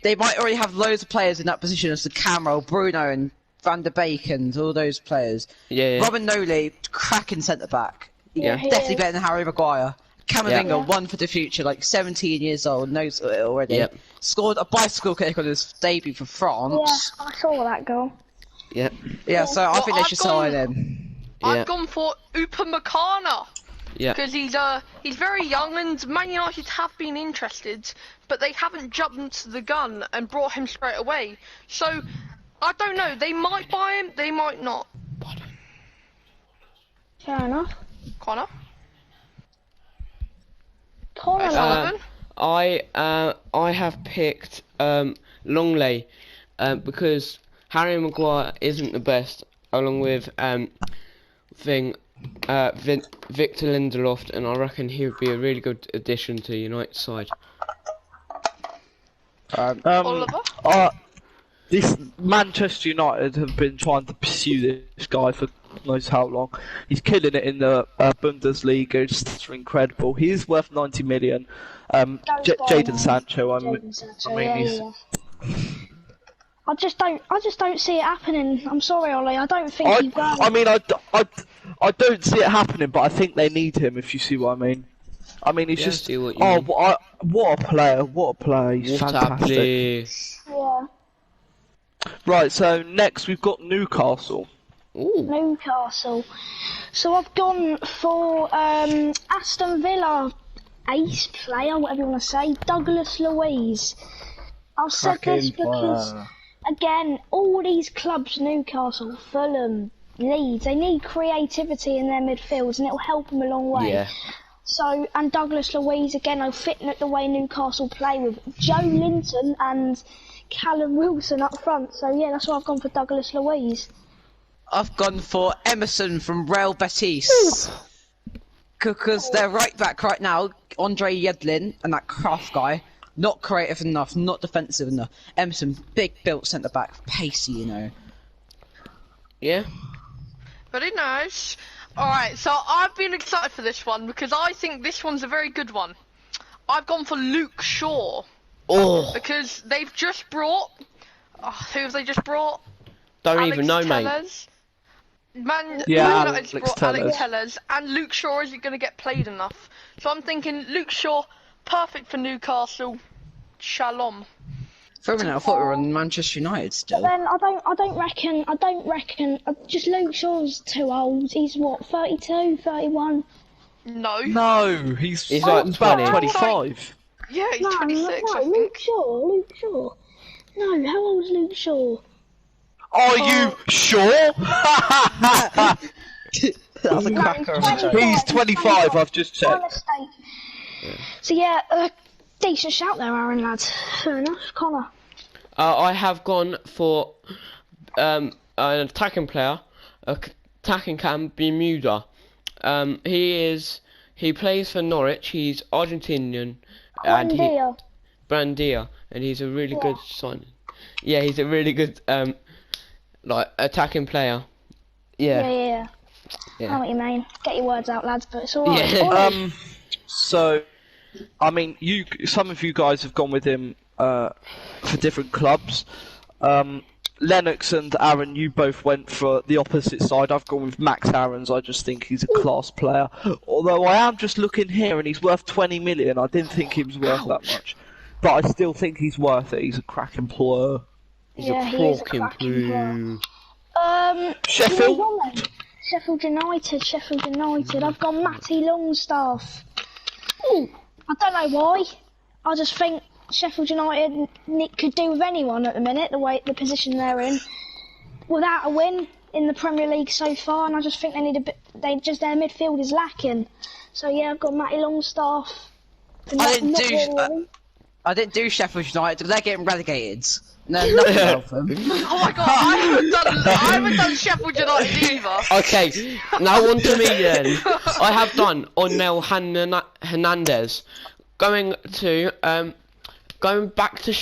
Speaker 3: they might already have loads of players in that position as the Camero, Bruno, and Van der Beek, and all those players.
Speaker 4: Yeah.
Speaker 3: Romagnoli, cracking centre back.
Speaker 4: Yeah.
Speaker 3: Definitely better than Harry Maguire. Camavinga,
Speaker 1: Yeah.
Speaker 3: one for the future, like 17 years old, knows it already.
Speaker 4: Yep.
Speaker 3: Scored a bicycle kick on his debut for
Speaker 1: Yeah,
Speaker 3: France.
Speaker 1: I saw that goal.
Speaker 4: Yeah.
Speaker 3: Yeah, so I
Speaker 5: Well,
Speaker 3: think they
Speaker 5: I've
Speaker 3: should
Speaker 5: gone-
Speaker 3: sign him.
Speaker 4: Yeah.
Speaker 5: I've gone for Upamecano.
Speaker 4: Yeah.
Speaker 5: Because he's very young and Man United have been interested, but they haven't jumped the gun and brought him straight away. So I don't know. They might buy him. They might not.
Speaker 1: Fair enough.
Speaker 5: Connor.
Speaker 1: Connor,
Speaker 5: Sullivan.
Speaker 4: I have picked Longley because Harry Maguire isn't the best, along with Victor Lindelof, and I reckon he would be a really good addition to United's side.
Speaker 5: Oliver.
Speaker 2: this Manchester United have been trying to pursue this guy for knows how long. He's killing it in the Bundesliga. It's just incredible. He is worth 90 million. Jadon Sancho.
Speaker 1: I just don't see it happening. I'm sorry, Ollie. I don't think he's going.
Speaker 2: I don't see it happening, but I think they need him. If you see what I mean. I mean, he's just. What a player! What a player! He's fantastic.
Speaker 1: Yeah.
Speaker 2: Right. So next we've got Newcastle.
Speaker 4: Ooh.
Speaker 1: Newcastle. So I've gone for Aston Villa ace player, whatever you want to say, Douglas Luiz. I've said this because, again, all these clubs, Newcastle, Fulham, Leeds, they need creativity in their midfields and it'll help them a long way.
Speaker 4: Yeah.
Speaker 1: So, and Douglas Luiz, again, I'll fit in at the way Newcastle play with Joe Linton and Callum Wilson up front. So, yeah, that's why I've gone for Douglas Luiz.
Speaker 3: I've gone for Emerson from Real Betis. Because they're right back right now, Andre Yedlin and that Kraft guy, not creative enough, not defensive enough. Emerson, big built centre back, pacey, you know.
Speaker 4: Yeah.
Speaker 5: Very nice. Alright, so I've been excited for this one because I think this one's a very good one. I've gone for Luke Shaw.
Speaker 4: Oh.
Speaker 5: Because they've just brought... who have they just brought?
Speaker 4: Don't even know, mate.
Speaker 5: Man
Speaker 2: Alex
Speaker 5: United's brought Alex Tellers, and Luke Shaw isn't going to get played enough. So I'm thinking Luke Shaw, perfect for Newcastle. Shalom.
Speaker 3: For a minute, I thought we were on Manchester United still.
Speaker 1: But then I don't reckon. Just Luke Shaw's too old. He's what, 32, 31?
Speaker 2: No, he's
Speaker 4: like
Speaker 2: about 25.
Speaker 5: Yeah, he's 26.
Speaker 1: No,
Speaker 5: I think.
Speaker 1: Luke Shaw. No, how old's Luke Shaw?
Speaker 2: Are you sure?
Speaker 3: That's a cracker of a joke.
Speaker 2: He's 25, I've just checked.
Speaker 1: So yeah, decent shout there, Aaron, lads. Fair enough. Connor.
Speaker 4: I have gone for an attacking player, attacking cam Bermuda. He plays for Norwich. He's Argentinian. Brandia, and he's a really good signing. Yeah, he's a really good attacking player. Yeah.
Speaker 1: I know what you mean. Get your words out, lads, but it's alright.
Speaker 4: Yeah.
Speaker 2: So, I mean, some of you guys have gone with him for different clubs. Lennox and Aaron, you both went for the opposite side. I've gone with Max Aarons. I just think he's a class player. Although I am just looking here and he's worth 20 million. I didn't think he was worth that much. But I still think he's worth it. He's a cracking player.
Speaker 4: He's a cracking player.
Speaker 1: Sheffield United. I've gone Matty Longstaff. Ooh, I don't know why. I just think Sheffield United could do with anyone at the minute, the position they're in, without a win in the Premier League so far, and I just think they need a bit. Their midfield is lacking. So yeah, I've got Matty Longstaff.
Speaker 3: I didn't do Sheffield United because they're getting relegated. No, nothing about them.
Speaker 5: Oh my god, I haven't done Sheffield United either.
Speaker 4: Okay, now on to me then. I have done Onel Hernandez. Going back to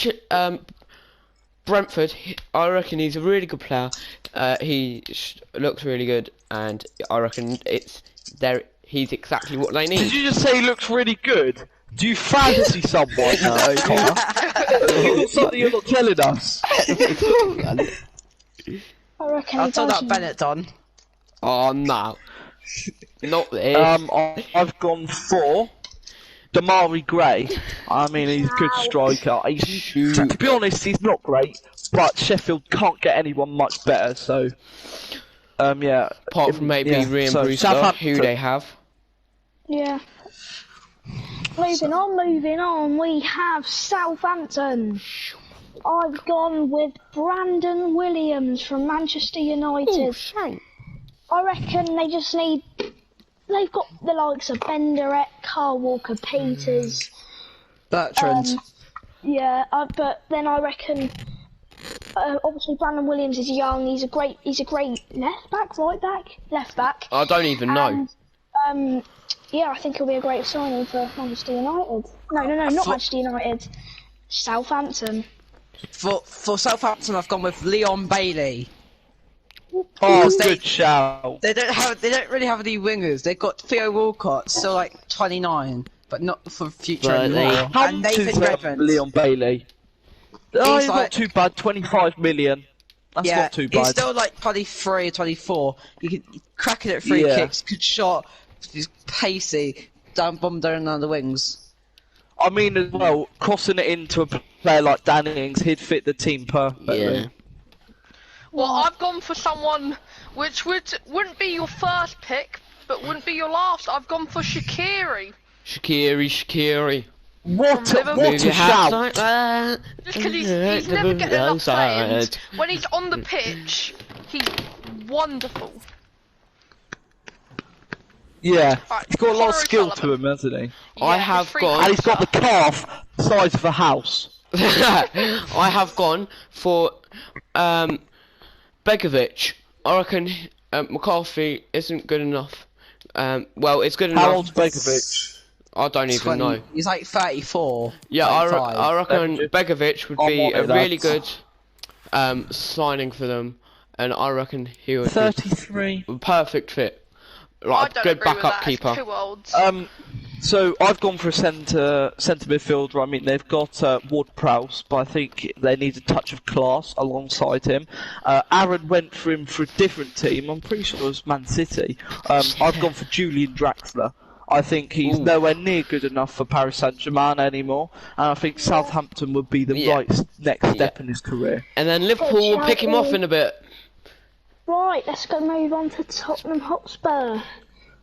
Speaker 4: Brentford, I reckon he's a really good player. He looks really good, and I reckon he's exactly what they need.
Speaker 2: Did you just say he looks really good? Do you fancy someone now, Connor? It's something you're not telling us.
Speaker 1: I reckon
Speaker 3: I'll tell that Bennett on.
Speaker 4: Oh no, not this.
Speaker 2: I've gone for Damari Gray. I mean, he's a good striker. To be honest, he's not great, but Sheffield can't get anyone much better. So, yeah.
Speaker 4: Apart from maybe Ryan Brewster, who they have.
Speaker 1: Yeah. Moving on, we have Southampton. I've gone with Brandon Williams from Manchester United. I reckon they've got the likes of Benderett, Carl Walker-Peters.
Speaker 3: Bertrand.
Speaker 1: But then I reckon, obviously Brandon Williams is young, he's a great left back.
Speaker 4: I don't even know.
Speaker 1: Yeah, I think he'll be a great signing for Manchester United. No, not Manchester United. Southampton.
Speaker 3: For Southampton, I've gone with Leon Bailey.
Speaker 2: Oh, good shout.
Speaker 3: They don't really have any wingers. They've got Theo Walcott, still like 29, but not for future
Speaker 4: But
Speaker 3: anymore.
Speaker 2: How
Speaker 3: And
Speaker 2: much
Speaker 3: Nathan
Speaker 2: is
Speaker 3: Redmond.
Speaker 2: Leon Bailey? Oh,
Speaker 3: He's
Speaker 2: not
Speaker 3: like-
Speaker 2: too bad. 25 million. That's
Speaker 3: Yeah,
Speaker 2: not too bad.
Speaker 3: he's still like 23 or 24. He's cracking at free
Speaker 2: Yeah.
Speaker 3: kicks, good shot. He's pacey, bomb down on the wings.
Speaker 2: I mean, as well, crossing it into a player like Danny Ings, he'd fit the team perfectly.
Speaker 4: Yeah.
Speaker 5: Well, I've gone for someone which wouldn't be your first pick, but wouldn't be your last. I've gone for Shaqiri.
Speaker 4: Shaqiri.
Speaker 2: What a
Speaker 5: Liverpool.
Speaker 4: Move your hands
Speaker 2: shout!
Speaker 4: like that.
Speaker 5: Just because he's never getting enough play, and when he's on the pitch, he's wonderful.
Speaker 2: Yeah,
Speaker 5: Right,
Speaker 2: he's got a lot of
Speaker 5: Conor
Speaker 2: skill
Speaker 5: O'Sullivan.
Speaker 2: to him, hasn't he?
Speaker 4: I
Speaker 5: Yeah,
Speaker 4: have
Speaker 5: the free
Speaker 4: gone-
Speaker 2: And he's got the
Speaker 5: kicker.
Speaker 2: calf the size of a house.
Speaker 4: I have gone for Begovic. I reckon McCarthy isn't good enough. Well, it's good enough.
Speaker 2: How old's Begovic?
Speaker 4: I don't even know.
Speaker 3: He's like 34.
Speaker 4: Yeah,
Speaker 3: 35.
Speaker 4: I reckon
Speaker 2: Begovic.
Speaker 4: Begovic would
Speaker 2: I'm
Speaker 4: be
Speaker 2: on
Speaker 4: a
Speaker 2: it,
Speaker 4: really
Speaker 2: lads.
Speaker 4: good signing for them, and I reckon he would
Speaker 2: 33.
Speaker 4: be a perfect fit.
Speaker 5: I
Speaker 4: Like a
Speaker 5: don't
Speaker 4: good
Speaker 5: agree with
Speaker 4: backup
Speaker 5: that.
Speaker 4: keeper.
Speaker 5: It's too old.
Speaker 2: So I've gone for a centre midfielder. I mean, they've got Ward-Prowse, but I think they need a touch of class alongside him. Aaron went for him for a different team. I'm pretty sure it was Man City. I've gone for Julian Draxler. I think he's nowhere near good enough for Paris Saint-Germain anymore, and I think Southampton would be the
Speaker 4: Yeah.
Speaker 2: right next step in his career.
Speaker 4: And then Liverpool will pick him off in a bit.
Speaker 1: Right, let's go move on to Tottenham Hotspur.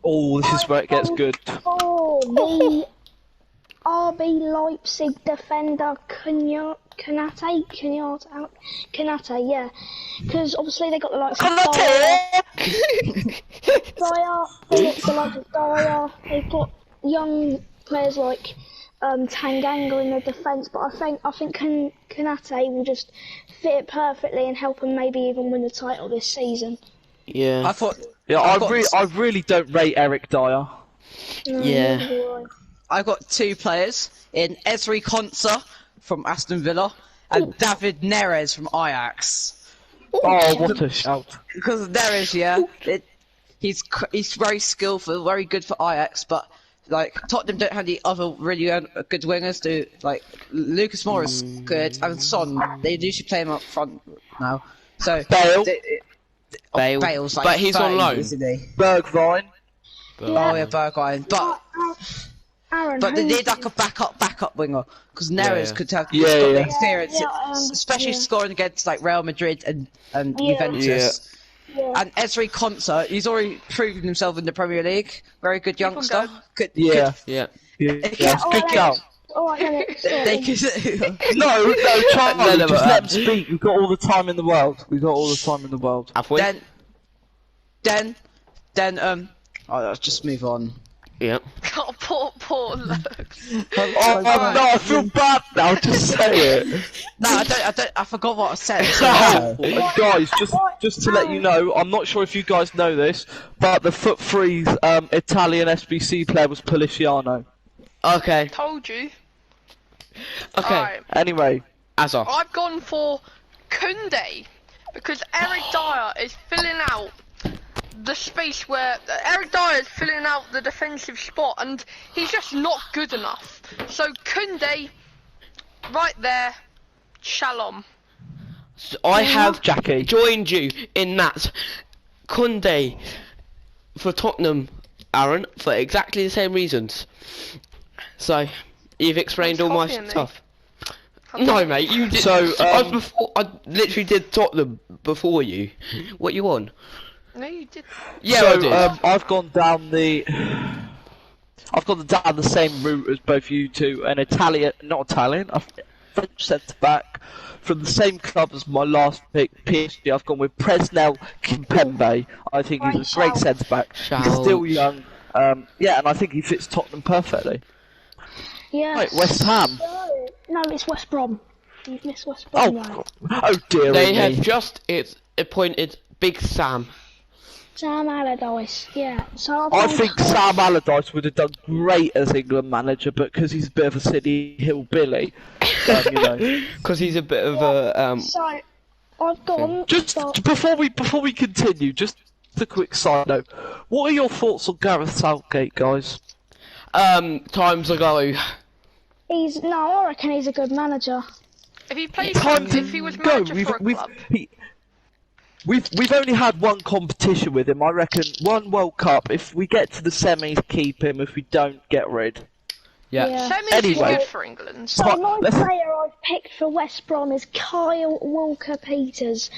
Speaker 2: Oh, this is where it gets good.
Speaker 1: Oh, the RB Leipzig defender Kanate, yeah. Because obviously they got the likes of Dyer, Phillips, the likes of Dyer. They've got young players like Tanganga in the defence, but I think Kanate will just fit it perfectly and help them maybe even win the title this season.
Speaker 4: Yeah.
Speaker 3: I thought.
Speaker 2: Yeah,
Speaker 3: I've got-
Speaker 2: I really don't rate Eric Dyer.
Speaker 4: Yeah.
Speaker 3: I've got two players in Ezri Konsa from Aston Villa and David Neres from Ajax.
Speaker 2: Oh, what a shout!
Speaker 3: Because Neres, he's very skillful, very good for Ajax, but like Tottenham don't have the other really good wingers. Do like Lucas Moura's good and Son. They usually play him up front now. So
Speaker 2: Bale.
Speaker 3: Bale's like
Speaker 4: But he's on
Speaker 3: 30,
Speaker 4: loan.
Speaker 3: isn't he?
Speaker 2: Bergwijn.
Speaker 3: Oh yeah, Bergwijn.
Speaker 1: Aaron,
Speaker 3: But they
Speaker 1: who-
Speaker 3: need like a backup winger because Neres
Speaker 4: Yeah.
Speaker 3: could have
Speaker 2: Yeah,
Speaker 3: got the
Speaker 2: yeah.
Speaker 3: experience,
Speaker 1: Yeah,
Speaker 3: especially
Speaker 1: yeah.
Speaker 3: scoring against like Real Madrid and
Speaker 1: Yeah.
Speaker 3: Juventus.
Speaker 1: Yeah.
Speaker 3: And Ezri Konsa, he's already proven himself in the Premier League. Very good youngster.
Speaker 5: go.
Speaker 3: Good.
Speaker 2: Yeah.
Speaker 4: Yeah.
Speaker 2: Yes, good
Speaker 1: Alright,
Speaker 2: shout.
Speaker 1: Alright, then
Speaker 3: They
Speaker 1: it's
Speaker 3: could.
Speaker 2: No, Charlie,
Speaker 4: No,
Speaker 2: just let him speak. We've got all the time in the world. We've got all the time in the world.
Speaker 4: Have we?
Speaker 3: Then let's just move on.
Speaker 4: Yeah.
Speaker 5: Oh, poor Lux.
Speaker 2: Oh, no, I feel bad now. Just say it.
Speaker 3: No, I don't. I forgot what I said.
Speaker 2: And guys, just to let you know, I'm not sure if you guys know this, but the foot freeze Italian SBC player was Policiano.
Speaker 4: Okay.
Speaker 5: Told you.
Speaker 4: Okay.
Speaker 5: Alright,
Speaker 2: Anyway,
Speaker 4: Azar.
Speaker 5: I've gone for Koundé because Eric Dyer is filling out the space where Eric Dyer is filling out the defensive spot, and he's just not good enough. So Koundé, right there, shalom.
Speaker 4: I have
Speaker 2: Jackie.
Speaker 4: joined you in that Koundé for Tottenham, Aaron, for exactly the same reasons. So, you've explained all my
Speaker 5: copying me.
Speaker 4: stuff. No, mate, you did.
Speaker 2: So,
Speaker 4: I literally did Tottenham before you. What you on?
Speaker 5: No, you did.
Speaker 4: Yeah,
Speaker 2: so,
Speaker 4: I did.
Speaker 2: I've gone down the same route as both you two. A French centre back from the same club as my last pick, PSG. I've gone with Presnel Kimpembe. I think he's a great centre back. He's
Speaker 4: Shout.
Speaker 2: still young. Yeah, and I think he fits Tottenham perfectly.
Speaker 1: Yes.
Speaker 2: Right, West Ham.
Speaker 1: No, it's West Brom. You've missed West Brom.
Speaker 2: Oh,
Speaker 1: right?
Speaker 2: oh dear
Speaker 4: They
Speaker 2: me.
Speaker 4: have just appointed Big Sam.
Speaker 1: Sam Allardyce, yeah. So
Speaker 2: I think Sam Allardyce would have done great as England manager, but because he's a bit of a city hillbilly, you know.
Speaker 4: Because he's a bit of a
Speaker 1: So I've gone.
Speaker 2: Just before we continue, just a quick side note. What are your thoughts on Gareth Southgate, guys?
Speaker 4: times ago.
Speaker 1: I reckon he's a good manager.
Speaker 5: If he played,
Speaker 2: Time
Speaker 5: if he was manager for a club.
Speaker 2: We've only had one competition with him. I reckon one World Cup. If we get to the semis, keep him. If we don't, get rid.
Speaker 4: Yeah.
Speaker 5: Semis
Speaker 2: Anyway.
Speaker 5: is good for England.
Speaker 1: So my player I've picked for West Brom is Kyle Walker-Peters.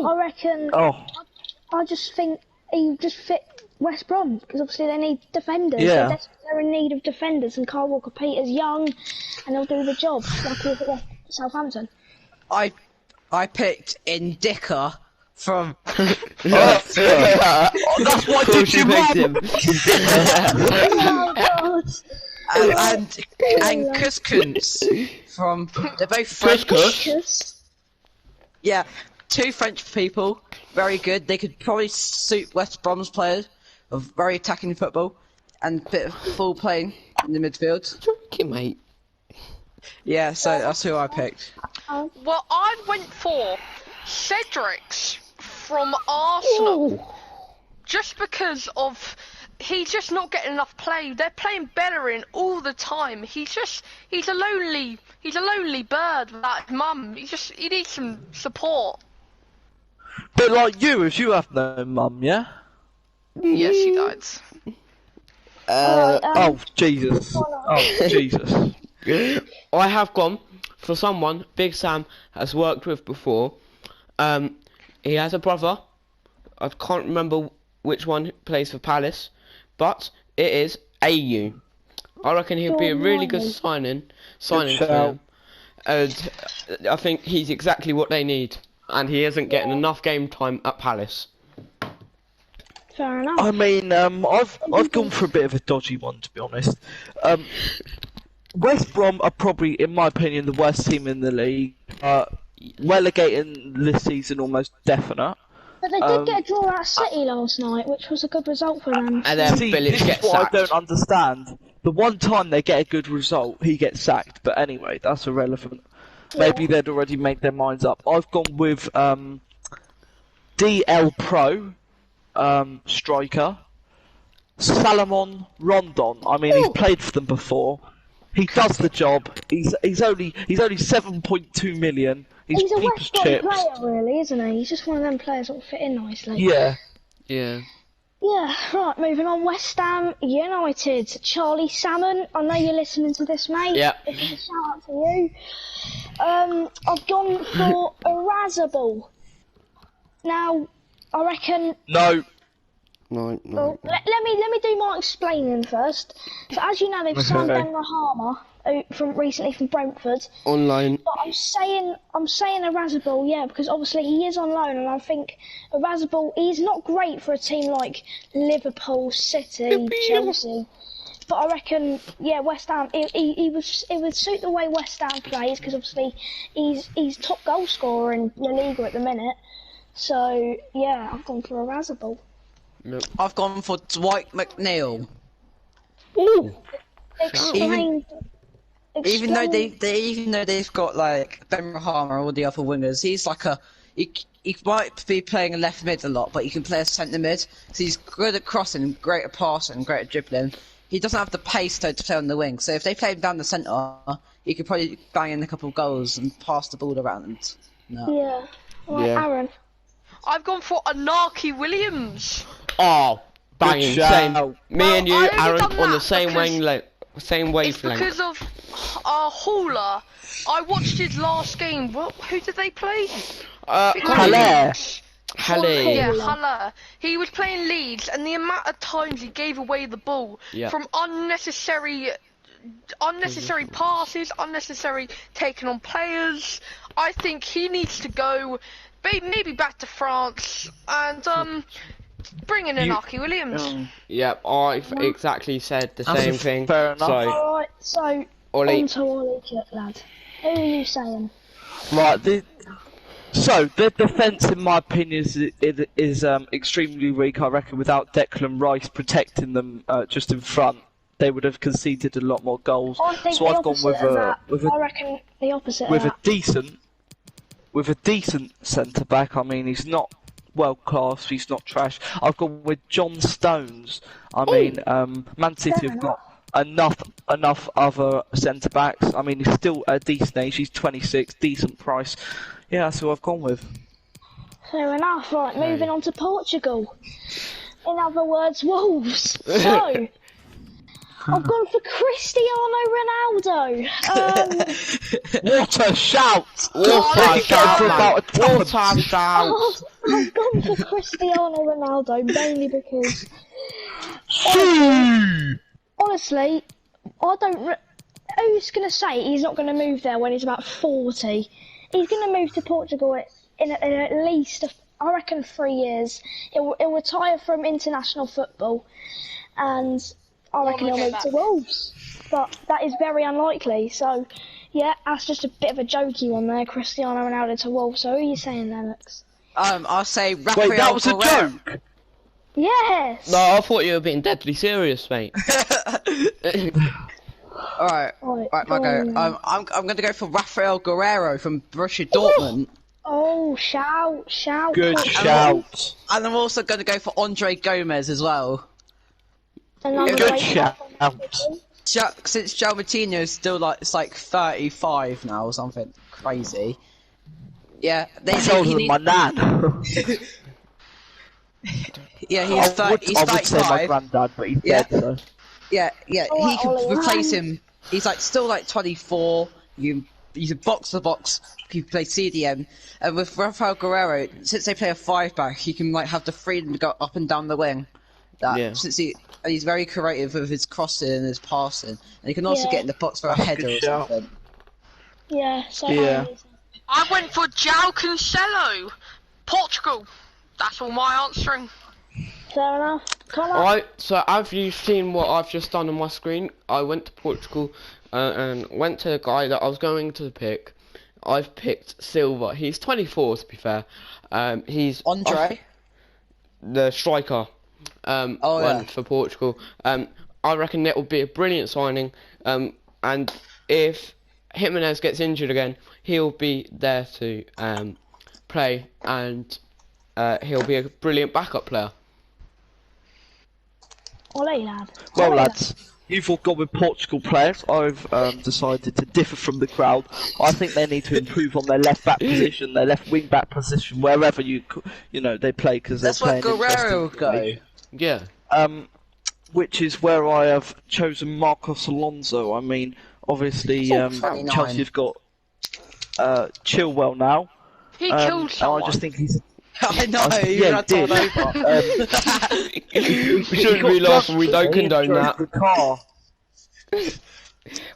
Speaker 1: I reckon. I just think he just fit West Brom because obviously they need defenders.
Speaker 2: Yeah.
Speaker 1: They're in need of defenders, and Kyle Walker-Peters young, and he'll do the job like he was at Southampton.
Speaker 3: I picked Indika from.
Speaker 2: That's why did you
Speaker 4: him?
Speaker 1: Oh God!
Speaker 3: and Couscous from. They're both French.
Speaker 1: Yes.
Speaker 3: Yeah, two French people, very good. They could probably suit West Brom's players of very attacking football and a bit of full playing in the midfield.
Speaker 4: Thank you, mate.
Speaker 3: Yeah, so that's who I picked.
Speaker 5: Well, I went for Cedric's from Arsenal. Just because of he's just not getting enough play. They're playing Bellerin all the time. He's a lonely bird without his mum. He needs some support.
Speaker 2: But like you, if you have no mum, yeah.
Speaker 5: Yeah, she died.
Speaker 2: Oh Jesus! Oh Jesus!
Speaker 4: I have gone for someone Big Sam has worked with before. He has a brother. I can't remember which one plays for Palace, but it is AU. I reckon he'll be a really good signing for them. And I think he's exactly what they need. And he isn't getting enough game time at Palace.
Speaker 1: Fair enough.
Speaker 2: I mean, I've gone for a bit of a dodgy one, to be honest. West Brom are probably, in my opinion, the worst team in the league. Relegating this season almost definite.
Speaker 1: But they did get a draw at City last night, which was a good result for them.
Speaker 4: And then
Speaker 2: See,
Speaker 4: Bilic
Speaker 2: this
Speaker 4: gets
Speaker 2: is what
Speaker 4: sacked.
Speaker 2: I don't understand. The one time they get a good result, he gets sacked. But anyway, that's irrelevant. Maybe they'd already made their minds up. I've gone with DL Pro striker Salomon Rondon. I mean, he's played for them before. He does the job. He's only 7.2 million.
Speaker 1: He's a
Speaker 2: people's
Speaker 1: West Brom
Speaker 2: chips.
Speaker 1: player, really, isn't he? He's just one of them players that will fit in nicely.
Speaker 2: Yeah.
Speaker 4: Yeah.
Speaker 1: Yeah, right, moving on. West Ham United. Charlie Salmon, I know you're listening to this, mate.
Speaker 4: Yeah.
Speaker 1: This is a shout out to you. I've gone for Erasable. Now, I reckon...
Speaker 2: No.
Speaker 4: No.
Speaker 1: Well, let me do my explaining first. So as you know, they've signed Ben Rahama recently from Brentford.
Speaker 4: On loan.
Speaker 1: But I'm saying Erasable, yeah, because obviously he is on loan, and I think Erasable, he's not great for a team like Liverpool, City, Chelsea. But I reckon, yeah, West Ham, it would suit the way West Ham plays, because obviously he's top goal scorer in La Liga at the minute. So yeah, I've gone for Erasable.
Speaker 4: Nope.
Speaker 3: I've gone for Dwight McNeil.
Speaker 4: Ooh.
Speaker 3: Even though they've got like Ben Rahama or all the other wingers, he's like he might be playing a left mid a lot, but he can play a centre mid. So he's good at crossing, great at passing, great at dribbling. He doesn't have the pace to play on the wing. So if they play him down the centre, he could probably bang in a couple of goals and pass the ball around. No.
Speaker 1: Yeah. Right,
Speaker 4: Yeah.
Speaker 1: Aaron.
Speaker 5: I've gone for Anarchy Williams.
Speaker 4: Oh, banging.
Speaker 2: Good
Speaker 4: Same.
Speaker 2: shout.
Speaker 4: Me and you,
Speaker 5: I only
Speaker 4: Aaron,
Speaker 5: done
Speaker 4: on the
Speaker 5: that
Speaker 4: same
Speaker 5: because
Speaker 4: same
Speaker 5: It's
Speaker 4: wavelength.
Speaker 5: because of Hauler. I watched his last game. Who did they play?
Speaker 2: Haller.
Speaker 4: Halle.
Speaker 5: Yeah, Haller. He was playing Leeds, and the amount of times he gave away the ball from unnecessary passes, unnecessary taking on players. I think he needs to go, maybe back to France, and bring in Anarchy Williams.
Speaker 4: Yep, I've exactly said the
Speaker 2: That's
Speaker 4: same thing.
Speaker 2: fair enough.
Speaker 4: So,
Speaker 1: Alright, so
Speaker 4: Ollie.
Speaker 1: on to Ollie, lad. Who are you saying?
Speaker 2: Right. So their defence, in my opinion, is extremely weak. I reckon without Declan Rice protecting them just in front, they would have conceded a lot more goals.
Speaker 1: I think
Speaker 2: So
Speaker 1: the
Speaker 2: I've gone
Speaker 1: opposite of that. I reckon the opposite
Speaker 2: with
Speaker 1: of that.
Speaker 2: With a decent centre back. I mean, he's not world class. He's not trash. I've gone with John Stones. I mean, Man City have got enough other centre backs. I mean, he's still a decent age. He's 26, decent price. Yeah, that's who I've gone with.
Speaker 1: Fair enough. Right, moving on to Portugal. In other words, Wolves. So, I've gone for Cristiano Ronaldo.
Speaker 2: What a shout!
Speaker 4: What a shout!
Speaker 1: I've gone for Cristiano Ronaldo mainly because honestly, who's going to say he's not going to move there when he's about 40? He's going to move to Portugal in at least, I reckon, 3 years. He'll retire from international football, and I reckon he'll move to Wolves. But that is very unlikely. So, yeah, that's just a bit of a jokey one there, Cristiano Ronaldo to Wolves. So, who are you saying, Alex?
Speaker 3: I'll say Rafael
Speaker 2: Wait, that was
Speaker 3: Guerrero.
Speaker 2: a joke?
Speaker 1: Yes!
Speaker 4: No, I thought you were being deadly serious, mate.
Speaker 3: Alright, my go. I'm going to go for Rafael Guerrero from Borussia Dortmund.
Speaker 1: Oh, shout.
Speaker 2: Good shout.
Speaker 3: And I'm also going to go for Andre Gomez as well.
Speaker 1: Another
Speaker 2: Good
Speaker 1: great
Speaker 2: shout.
Speaker 3: Since Joe Martino is still it's like 35 now or something crazy. Yeah,
Speaker 2: He's older than my nan.
Speaker 3: Yeah, he's 35.
Speaker 2: I would say my granddad, but he's dead, so.
Speaker 3: Yeah,
Speaker 1: Oh,
Speaker 3: he can
Speaker 1: Ollie,
Speaker 3: replace him. He's still 24. He's a box to box. He can play CDM, and with Rafael Guerrero, since they play a 5-back, he can have the freedom to go up and down the wing. Since he's very creative with his crossing and his passing, and he can also get in the box for a header or something.
Speaker 1: Yeah, so
Speaker 5: I went for João Cancelo, Portugal. That's all my answering.
Speaker 1: fair enough.
Speaker 4: Alright, so have you seen what I've just done on my screen? I went to Portugal and went to the guy that I was going to pick. I've picked Silva. He's 24, to be fair. He's
Speaker 3: Andre,
Speaker 4: the striker. For Portugal. I reckon that would be a brilliant signing. And if Jimenez gets injured again, he'll be there to play, and he'll be a brilliant backup player.
Speaker 2: Well, lads, you've all gone with Portugal players. I've decided to differ from the crowd. I think they need to improve on their left back position, their left wing back position, wherever they play, because they're playing.
Speaker 3: That's where Guerrero go.
Speaker 4: Yeah.
Speaker 2: Which is where I have chosen Marcos Alonso. I mean, obviously, Chelsea have got Chilwell now.
Speaker 5: He killed someone.
Speaker 2: I just think he's.
Speaker 3: I know,
Speaker 2: yeah, he did.
Speaker 4: We shouldn't be laughing, we don't condone that.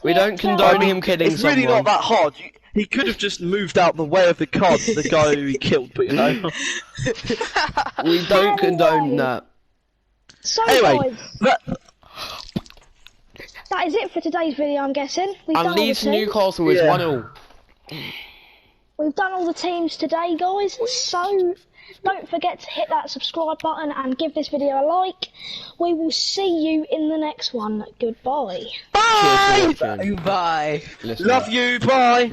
Speaker 4: We don't condone him killing someone.
Speaker 2: It's really not that hard. He could have just moved out the way of the car to the guy who he killed, but
Speaker 4: we don't condone that.
Speaker 1: So
Speaker 2: anyway,
Speaker 1: that is it for today's video, I'm guessing.
Speaker 4: And Leeds Newcastle is 1-0.
Speaker 1: We've done all the teams today, guys, so don't forget to hit that subscribe button and give this video a like. We will see you in the next one. Goodbye.
Speaker 2: Bye!
Speaker 3: Bye!
Speaker 2: Love you, bye!